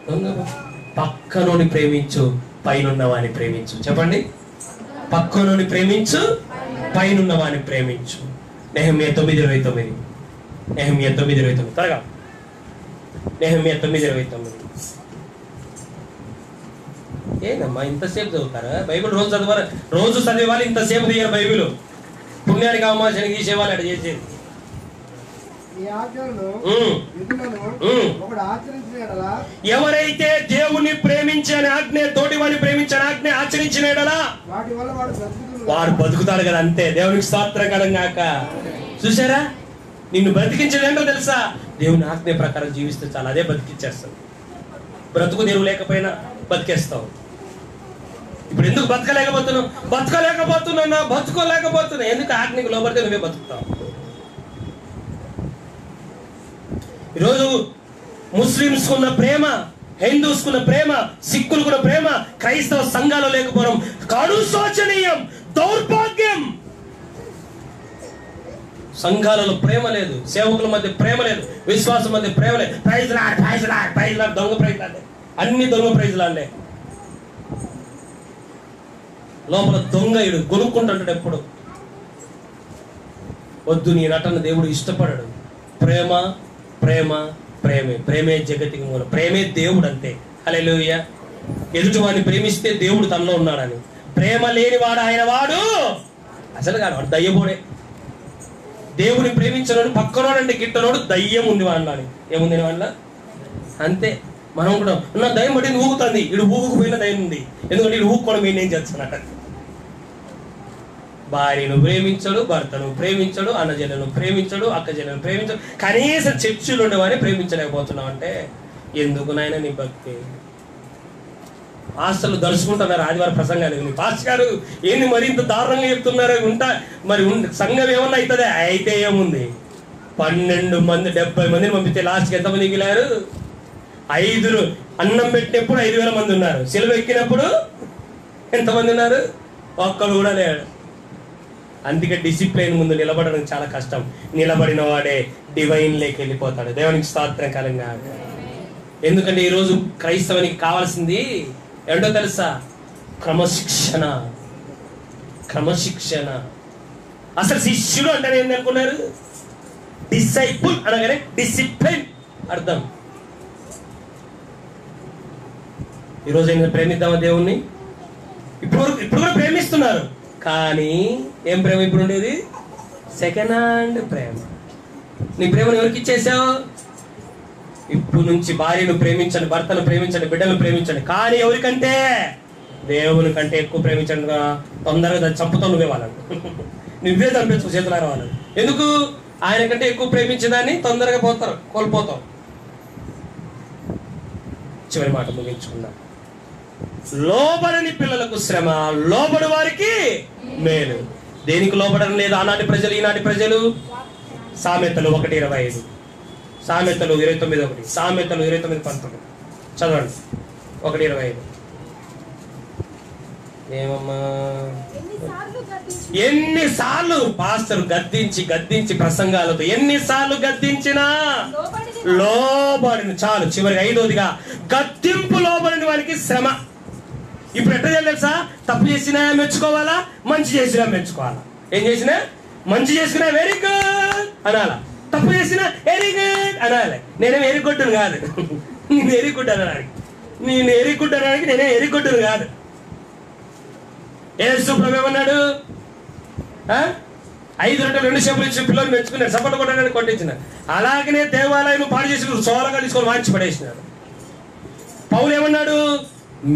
దొంగ భక్తులు. పక్కనోని ప్రేమించు, పైనున్న వాని ప్రేమించు. చెప్పండి, పక్కనోని ప్రేమించు, పైనున్న వాని ప్రేమించు. నెహెమ్యా 9:29. నెహెమ్యా 9:29 త్వరగా. నెహెమ్యా 9:29. ఏందమ్మా ఇంతసేపు చదువుతారా బైబిల్? రోజు చదవాలి, రోజు చదివాలి. ఇంతసేపు తీయాలి బైబిల్. పుణ్యానికి అవమానానికి తీసేవాళ్ళు అక్కడ చేసేది. ఎవరైతే దేవుణ్ణి ప్రేమించని ఆజ్ఞ, తోటి వాడిని ప్రేమించని ఆజ్ఞ ఆచరించిన వాడు బతుకుతాడు కదా, అంతే. దేవునికి స్తోత్రం కలంగాక. చూసారా, నిన్ను బ్రతికించలేంటో తెలుసా? దేవుని ఆజ్ఞ ప్రకారం జీవిస్తే చాలా, అదే బతికిచ్చేస్తుంది. బ్రతుకు తెరువు లేకపోయినా బతికేస్తావు. ఇప్పుడు ఎందుకు బతకలేకపోతున్నావు? బతుకోలేకపోతున్నా. ఎందుకు? ఆజ్ఞకు లోపడితే నువ్వే బతుకుతావు. ఈరోజు ముస్లింస్ కున్న ప్రేమ, హిందూస్ కున్న ప్రేమ, సిక్కులకున్న ప్రేమ క్రైస్తవ సంఘాలు లేకపోవడం కడు శోచనీయం, దౌర్భాగ్యం. సంఘాలలో ప్రేమ లేదు, సేవకుల మధ్య ప్రేమ లేదు, విశ్వాసం మధ్య ప్రేమ లేదు. ప్రైజ్ లార్డ్ దొంగ ప్రైజ్లాడే, అన్ని దొంగ ప్రైజ్లాడే. లోపల దొంగ ఇడు కొనుక్కుంటుంటాడు ఎప్పుడు. వద్దు, నీ నటన దేవుడు ఇష్టపడడు. ప్రేమ ప్రేమ ప్రేమే. ప్రేమే జగతికి మూలం, ప్రేమే దేవుడు, అంతే. హల్లెలూయా. ఎదుటి వాడిని ప్రేమిస్తే దేవుడు తనలో ఉన్నాడని. ప్రేమ లేనివాడు ఆయన వాడు అసలు కాదు, వాడు దయ్యబోడే. దేవుని ప్రేమించనోడు పక్కనోడంటే గిట్టనోడు దయ్యం ఉంది వాళ్ళని. ఏముంది వాళ్ళ? అంతే. మనం కూడా నా దయ్యం పట్టింది ఊగుతుంది, ఇడు ఊగుకుపోయిన దయ్యం ఉంది. ఎందుకంటే ఇడు ఊగుకోవడం ఏం చేస్తున్నాడు. భార్యను ప్రేమించడు, భర్తను ప్రేమించడు, అన్నజనులను ప్రేమించడు, అక్కజనులను ప్రేమించడు. కనీసం చర్చిలో ఉండేవాడిని ప్రేమించలేకపోతున్నావు అంటే ఎందుకు నాయన నీ భక్తి? పాస్టర్లు దర్శకుంటున్నారు ఆదివారం ప్రసంగాలు. పాస్టర్ గారు ఏంది మరింత దారుణంగా చెప్తున్నారు? మరి సంఘం ఏమన్నా అవుతుందా? అయితే ఏముంది, 12 మంది 70 మందిని పంపితే లాస్ట్కి ఎంతమంది మిగిలారు? 5 అన్నం పెట్టినప్పుడు 5,000 మంది ఉన్నారు. సిలువ ఎక్కినప్పుడు ఎంతమంది ఉన్నారు? ఒక్కరు కూడా లేడు. అందుకే డిసిప్లైన్ ముందు నిలబడడం చాలా కష్టం. నిలబడిన వాడే డివైన్ లేకి వెళ్ళిపోతాడు. దేవునికి స్తోత్రం కలంగా. ఎందుకంటే ఈరోజు క్రైస్తవునికి కావాల్సింది ఏంటో తెలుసా? క్రమశిక్షణ. క్రమశిక్షణ. అసలు శిష్యుడు అంటే ఏంటి అనుకున్నారు? డిసైపుల్ అనగానే డిసిప్లిన్ అర్థం. ఈరోజు ఏమైనా ప్రేమిద్దామా దేవుణ్ణి? ఇప్పుడు కూడా ప్రేమిస్తున్నారు, కానీ ఏం ప్రేమ ఇప్పుడు ఉండేది? సెకండ్ హ్యాండ్ ప్రేమ. నీ ప్రేమను ఎవరికి ఇచ్చేసావు? ఇప్పుడు నుంచి భార్యను ప్రేమించండి, భర్తను ప్రేమించండి, బిడ్డలను ప్రేమించండి, కానీ ఎవరికంటే? దేవుని కంటే ఎక్కువ ప్రేమించండి. తొందరగా దాన్ని చంపుతావు నువ్వే వాళ్ళని. నువ్వే చంపించు చేతులారా వాళ్ళని. ఎందుకు? ఆయన కంటే ఎక్కువ ప్రేమించేదాన్ని తొందరగా కోల్పోతావు. చివరి మాట ముగించుకుందాం. లోబడని పిల్లలకు శ్రమ, లోబడి వారికి మేలు. దేనికి లోబడడం లేదు ఆనాటి ప్రజలు, ఈనాటి ప్రజలు? సామెతలు 1:25, సామెతలు 29:1, సామెతలు 29:19 చదవండి. 1:25. ఏమమ్మా? ఎన్నిసార్లు పాస్టర్ గద్దించి ప్రసంగాలతో ఎన్నిసార్లు గద్దించినా లోబడిన చాలు. చివరికి 5వదిగా గద్దింపు లోబడిన వారికి శ్రమ. ఇప్పుడు ఎట్లా తెలుసా? తప్పు చేసినా మెచ్చుకోవాలా, మంచి చేసినా మెచ్చుకోవాలా. ఏం చేసినా? మంచి చేసినా వెరీ గుడ్ అనాలా, తప్పు చేసినా వెరీ గుడ్ అనాలి. నేనే వెరీ గుడ్ కాదు, వెరీ గుడ్ అనడానికి. నేను ఎరిగుడ్డడానికి నేనే ఎరిగుడ్డును కాదు. యేసు ప్రభు ఏమన్నాడు? 5 రొట్టెలు 2 చేపలు ఇచ్చి పిల్లలు మెచ్చుకున్నాడు, సపోర్ట్ కొట్టడానికి కొట్టించిన. అలాగనే దేవాలయం పాడు చేసి సోలగా తీసుకొని వాంచి పడేసినాడు. పౌలు ఏమన్నాడు?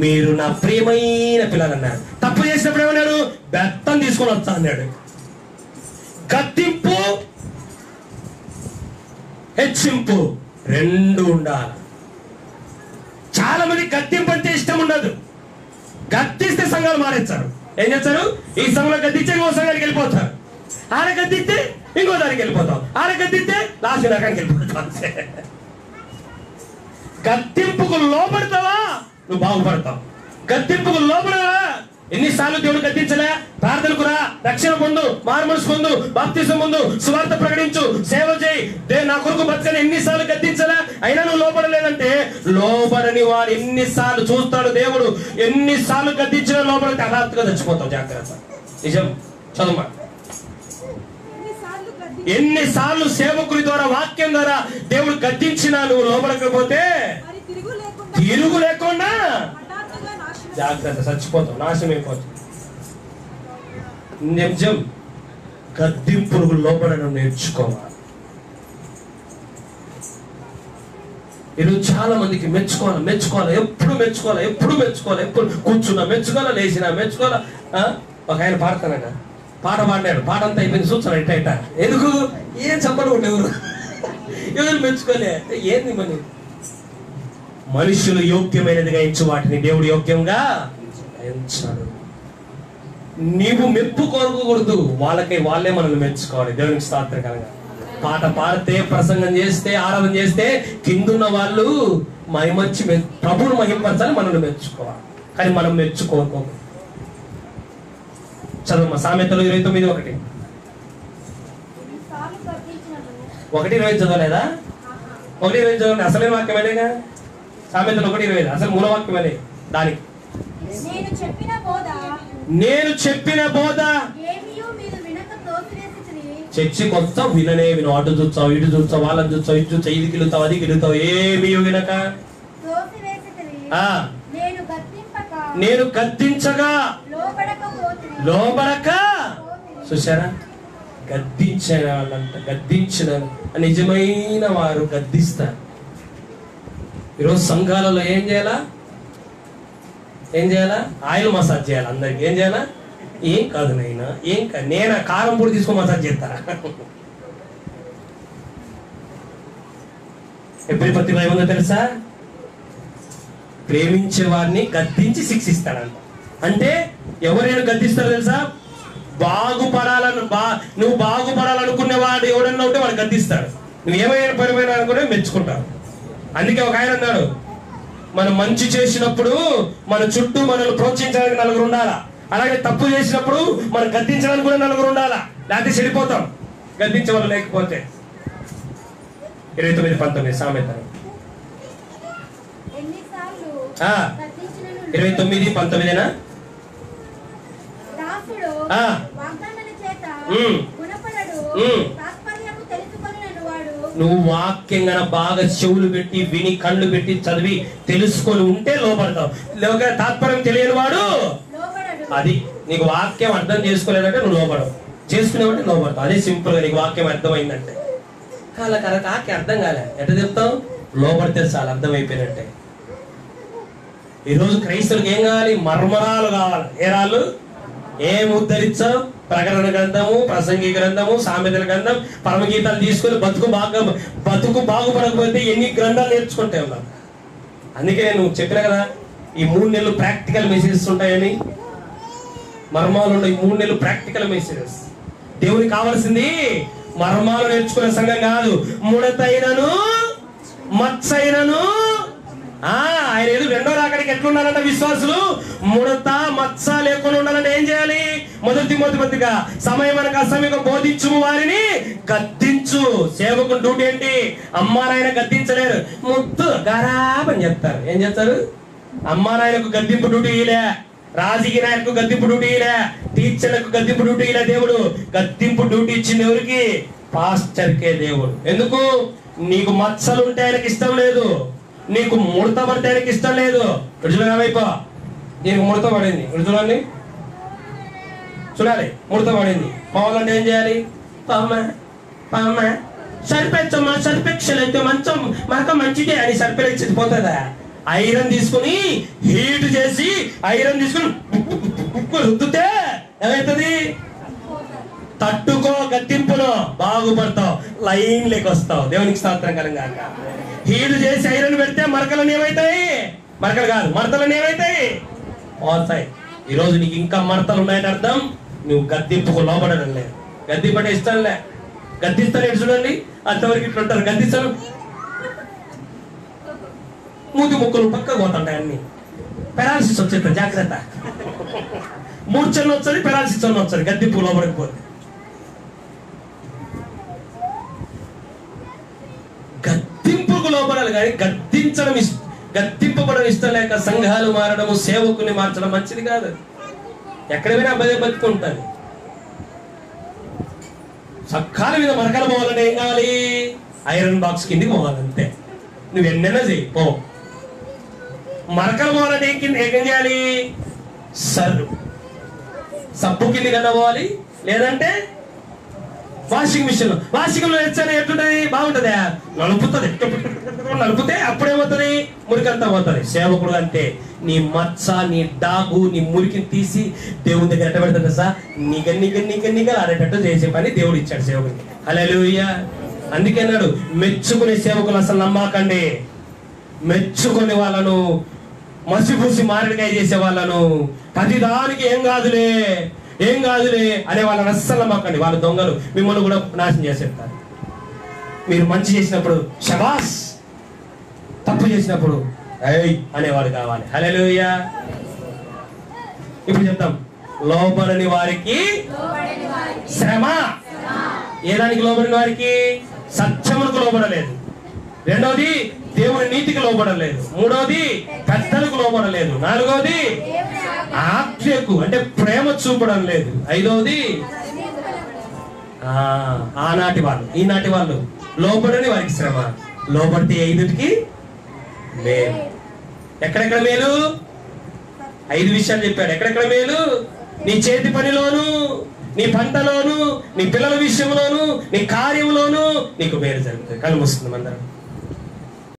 మీరు నా ప్రియమైన పిల్లలు అన్నాడు. తప్పు చేసినప్పుడు ఏమన్నాడు? బెత్తం తీసుకొని వస్తా అన్నాడు. గద్దింపు హెచ్చింపు 2 ఉండాలి. చాలా మంది గద్దింపు అంటే ఇష్టం ఉండదు. గద్దిస్తే సంఘాలు మారేస్తారు. ఏం చేస్తారు? ఈ సంఘంలో గద్దిస్తే ఇంకో సంఘానికి వెళ్ళిపోతారు, ఆడ గద్దిస్తే ఇంకో దానికి వెళ్ళిపోతాం, ఆడ గద్దిస్తే లాస్ట్ రకానికి వెళ్ళిపోతాం. గద్దింపుకు లోపడతావా నువ్వు బాగుపడతావు. గద్దింపుకు లోపడవా? ఎన్నిసార్లు దేవుడు గద్దించలే? ప్రార్థనకు రా, రక్షణ పొందు, మారుమనసు పొందు, బాప్తిసం పొందు, సువార్త ప్రకటించు, సేవ చేయి, నా కొరకు బతకని ఎన్నిసార్లు గద్దించలే? అయినా నువ్వు లోపడలేదంటే లోపడని వాడు ఎన్నిసార్లు చూస్తాడు దేవుడు. ఎన్నిసార్లు గద్దించినా లోపడితే హఠాత్తుగా చచ్చిపోతావు. జాగ్రత్త. నిజం. చదువు. ఎన్నిసార్లు సేవకుడి ద్వారా వాక్యం ద్వారా దేవుడు గద్దించినా నువ్వు లోపడకపోతే తిరుగు లేకుండా జాగ్రత్త, చచ్చిపోతావు, నాశనం అయిపోతావు. నిజం. గద్దింపులకు లోపడడం నేర్చుకోవాలి. ఈరోజు చాలా మందికి మెచ్చుకోవాలి, ఎప్పుడు కూర్చున్నా మెచ్చుకోవాలా, లేచినా మెచ్చుకోవాలా. ఒక ఆయన పాడతానగా పాట పాడాడు, పాట అంతా అయిపోయింది, చూస్తాను ఇట్ట ఎందుకు ఏం చెప్పడు ఎవరు మెచ్చుకోలే. ఏంది మరి? మనుషులు యోగ్యమైనదిగా ఎంచు వాటిని దేవుడు యోగ్యంగా ఎంచాడు. నీవు మెప్పు కోరుకోకూడదు, వాళ్ళే మనల్ని మెచ్చుకోవాలి. దేవునికి స్తోత్రకరంగా పాట పాడితే, ప్రసంగం చేస్తే, ఆరాధన చేస్తే కిందున్న వాళ్ళు మహిమచ్చి ప్రభువును మహిమపరచాలి, మనల్ని మెచ్చుకోవాలి. కానీ మనం మెచ్చుకోకూడదు. చదువు సామెతలు 29:1. 1:20 చదవలేదా? 1:20 చదవండి. అసలైన వాక్యమేగా సామెతలు 1:20. అసలు మూల వాక్యమనే దానికి. నేను చెప్పిన బోధ చర్చికి వస్తావు, విననే విను. అటు చూస్తావు, ఇటు చూస్తావు, వాళ్ళని చూస్తావు, ఇటు చూస్తావు, ఇది గిలుతావు, అది గిలుతావు, ఏమీ వినక నేను గద్దించగా లోబడక. చూసారా? గద్దించిన వాళ్ళంట, గద్దించిన నిజమైన వారు గద్దిస్తారు. ఈరోజు సంఘాలలో ఏం చేయాలా? ఆయిల్ మసాజ్ చేయాలి అందరికి. ఏం చేయాలా? ఏం కాదు నైనా, ఏం కాదు, నేను కారం పొడి తీసుకొని మసాజ్ చేస్తారా? ఎప్పుడు ప్రతి భయం తెలుసా? ప్రేమించే వారిని గద్దించి శిక్షిస్తాడంట. అంటే ఎవరైనా గద్దిస్తారో తెలుసా? నువ్వు బాగుపడాలనుకునే వాడు ఎవడన్నా ఉంటే వాడు గద్దిస్తాడు. నువ్వు ఏమైనా పరిమైనా అనుకునే మెచ్చుకుంటావు. అందుకే ఒక ఆయన అన్నాడు, మనం మంచి చేసినప్పుడు మన చుట్టూ మనల్ని ప్రోత్సహించడానికి 4 ఉండాలా, అలాగే తప్పు చేసినప్పుడు మనం గద్దించడానికి కూడా 4 ఉండాలా, లేకపోతే చెడిపోతాం గద్దించే వాళ్ళు లేకపోతే. 29:19 సామెతలు 29:19. నువ్వు వాక్యం గన బాగా చెవులు పెట్టి విని కళ్ళు పెట్టి చదివి తెలుసుకొని ఉంటే లోపడతావు. తాత్పర్యం తెలియని వాడు అది. నీకు వాక్యం అర్థం చేసుకోలేదంటే నువ్వు లోపడవు, చేసుకునేవంటే లోపడతావు. అదే సింపుల్ గా నీకు వాక్యం అర్థమైందంటే. వాక్యం అర్థం కాలే ఎట్లా చెప్తావు? లోపడితే చాలా అర్థమైపోయినట్టే. ఈరోజు క్రైస్తవులకు ఏం కావాలి? మర్మరాలు కావాలి. ఏ రాళ్ళు? ఏం ఉద్ధరించావు? ప్రకటన గ్రంథము, ప్రసంగి గ్రంథము, సామెతల గ్రంథం, పరమగీతాలు తీసుకొని బతుకు బాగుపడకపోతే ఎన్ని గ్రంథాలు నేర్చుకుంటాయి ఉన్నాం. అందుకే నేను చెప్పినా కదా, ఈ 3 నెలలు ప్రాక్టికల్ మెసేజెస్ ఉంటాయని. మర్మాలు ఉన్నాయి. 3 నెలలు ప్రాక్టికల్ మెసేజెస్. దేవునికి కావాల్సింది మర్మాలు నేర్చుకునే సంఘం కాదు, ముడతైనను మచ్చైనను. ఆయన ఏదో 2వ రాకడికి ఎట్లుండాలంట విశ్వాసులు? ముడత మచ్చ లేకుండా ఉండాలంటే ఏం చేయాలి? మొదటి తిమోతిగా సమయం అనక అసమయం బోధించు వారిని గద్దించు. సేవకుని డ్యూటీ ఏంటి? అమ్మా నాయన గద్దించలేరు, ముద్దు గరాబని చెప్తారు. ఏం చెప్తారు? అమ్మా నాయనకు గద్దింపు డ్యూటీ ఇలే, రాజకీయ నాయకులకు గద్దింపు డ్యూటీ ఇలే, టీచర్లకు గద్దింపు డ్యూటీ ఇలే. దేవుడు గద్దింపు డ్యూటీ ఇచ్చింది ఎవరికి? పాస్టర్కే దేవుడు. ఎందుకు? నీకు మచ్చలు ఉంటే ఆయనకి ఇష్టం లేదు, నీకు ముడత పడితే ఇష్టం లేదు. వైపు దీనికి ముడత పడింది, చూడండి, చూడాలి, ముడత పడింది. పోవాలంటే ఏం చేయాలి? సరిపెచ్చమ్మా, సరిపెక్షలైతే మంచం మాక మంచిదే అని సరిపెచ్చి పోతుందా? ఐరన్ తీసుకుని హీట్ చేసి ఐరన్ తీసుకుని రుద్దుతే ఏమవుతుంది? తట్టుకో గద్దింపును, బాగుపడతావు, లైన్ లేక వస్తావు. దేవునికి స్తోత్రం కలుగాక. హీట్ చేసి ఐరన్ పెడితే మరకలను ఏమవుతాయి? మరకలు కాదు, మడతలను ఏమవుతాయి? పోతాయి. ఈరోజు నీకు ఇంకా మడతలు ఉన్నాయని అర్థం, నువ్వు గద్దింపుకు లోపడడం లేదు. గద్దింపటే ఇష్టంలే. గద్దిస్తాను చూడండి, అంతవరకు ఇట్లా ఉంటారు. గద్దిస్తాను, మూతి ముక్కలు పక్కకు పోతుంటాయి, అన్ని పెరాలసిస్ వచ్చేస్తా. జాగ్రత్త, మూర్ఛన్న వచ్చేది, పెరాలసిస్ అన్న వచ్చేది గద్దింపు లోపడకపోతే. గద్దింపుకు లోపడాలి కానీ గద్దింపబడడం ఇష్టం లేక సంఘాలు మారడము, సేవకుని మార్చడం మంచిది కాదు. ఎక్కడ పోయినా అబ్బాయి బతుకుంటాను. సక్కాల మీద మరకలు పోవాలంటే ఏం కావాలి? ఐరన్ బాక్స్ కిందికి పోవాలంతే. నువ్వు ఎన్నైనా చెయ్యి, పో. మరకలు పోవాలంటే ఏం చేయాలి? సబ్బు కింది కన్నా పోవాలి, లేదంటే వాషింగ్ మిషన్. వాషింగ్ లో ఎట్లా ఎట్లుంటది? బాగుంటదా? నలుపుతే అప్పుడేమవుతుంది? మురికంతా పోతుంది. సేవకుడు అంతే. నీ మచ్చ, నీ డాగు, నీ మురికిని తీసి దేవుని దగ్గర ఎట్ట పెడతాడు సార్? నిగ ఆడేటట్టు చేసే పని దేవుడు ఇచ్చాడు సేవకుడికి. హల్లెలూయా. అందుకే అన్నాడు, మెచ్చుకునే సేవకులు అసలు నమ్మకండి. మెచ్చుకునే వాళ్ళను, మసిపూసి మారేడుకాయ చేసే వాళ్ళను, ప్రతిదానికి ఏం కాదులే అనే వాళ్ళని అస్సలు నమ్మకండి. వాళ్ళు దొంగలు, మిమ్మల్ని కూడా నాశనం చేసేస్తారు. మీరు మంచి చేసినప్పుడు శబాస్, తప్పు చేసినప్పుడు ఏయ్ అనేవాడు కావాలి. హల్లెలూయా. ఇప్పుడు చెప్తాం, లోబడని వారికి శ్రమ. ఏ దానికి లోబడిన వారికి? సత్యములకు లోబడలేదు. రెండవది దేవుని నీతికి లోబడలేదు. మూడవది పెద్దలకు లోబడలేదు. నాలుగవది ఆజ్ఞకు అంటే ప్రేమ చూపడం లేదు. ఐదవది ఆనాటి వాళ్ళు, ఈనాటి వాళ్ళు లోబడని వారికి శ్రమ. లోబడితే ఐదుటికి మేలు. ఎక్కడెక్కడ మేలు? 5 విషయాలు చెప్పాడు. ఎక్కడెక్కడ మేలు? నీ చేతి పనిలోను, నీ పంటలోను, నీ పిల్లల విషయంలోను, నీ కార్యంలోను నీకు మేలు జరుగుతుంది. కళ్ళు మూసుకుందాం అందరం.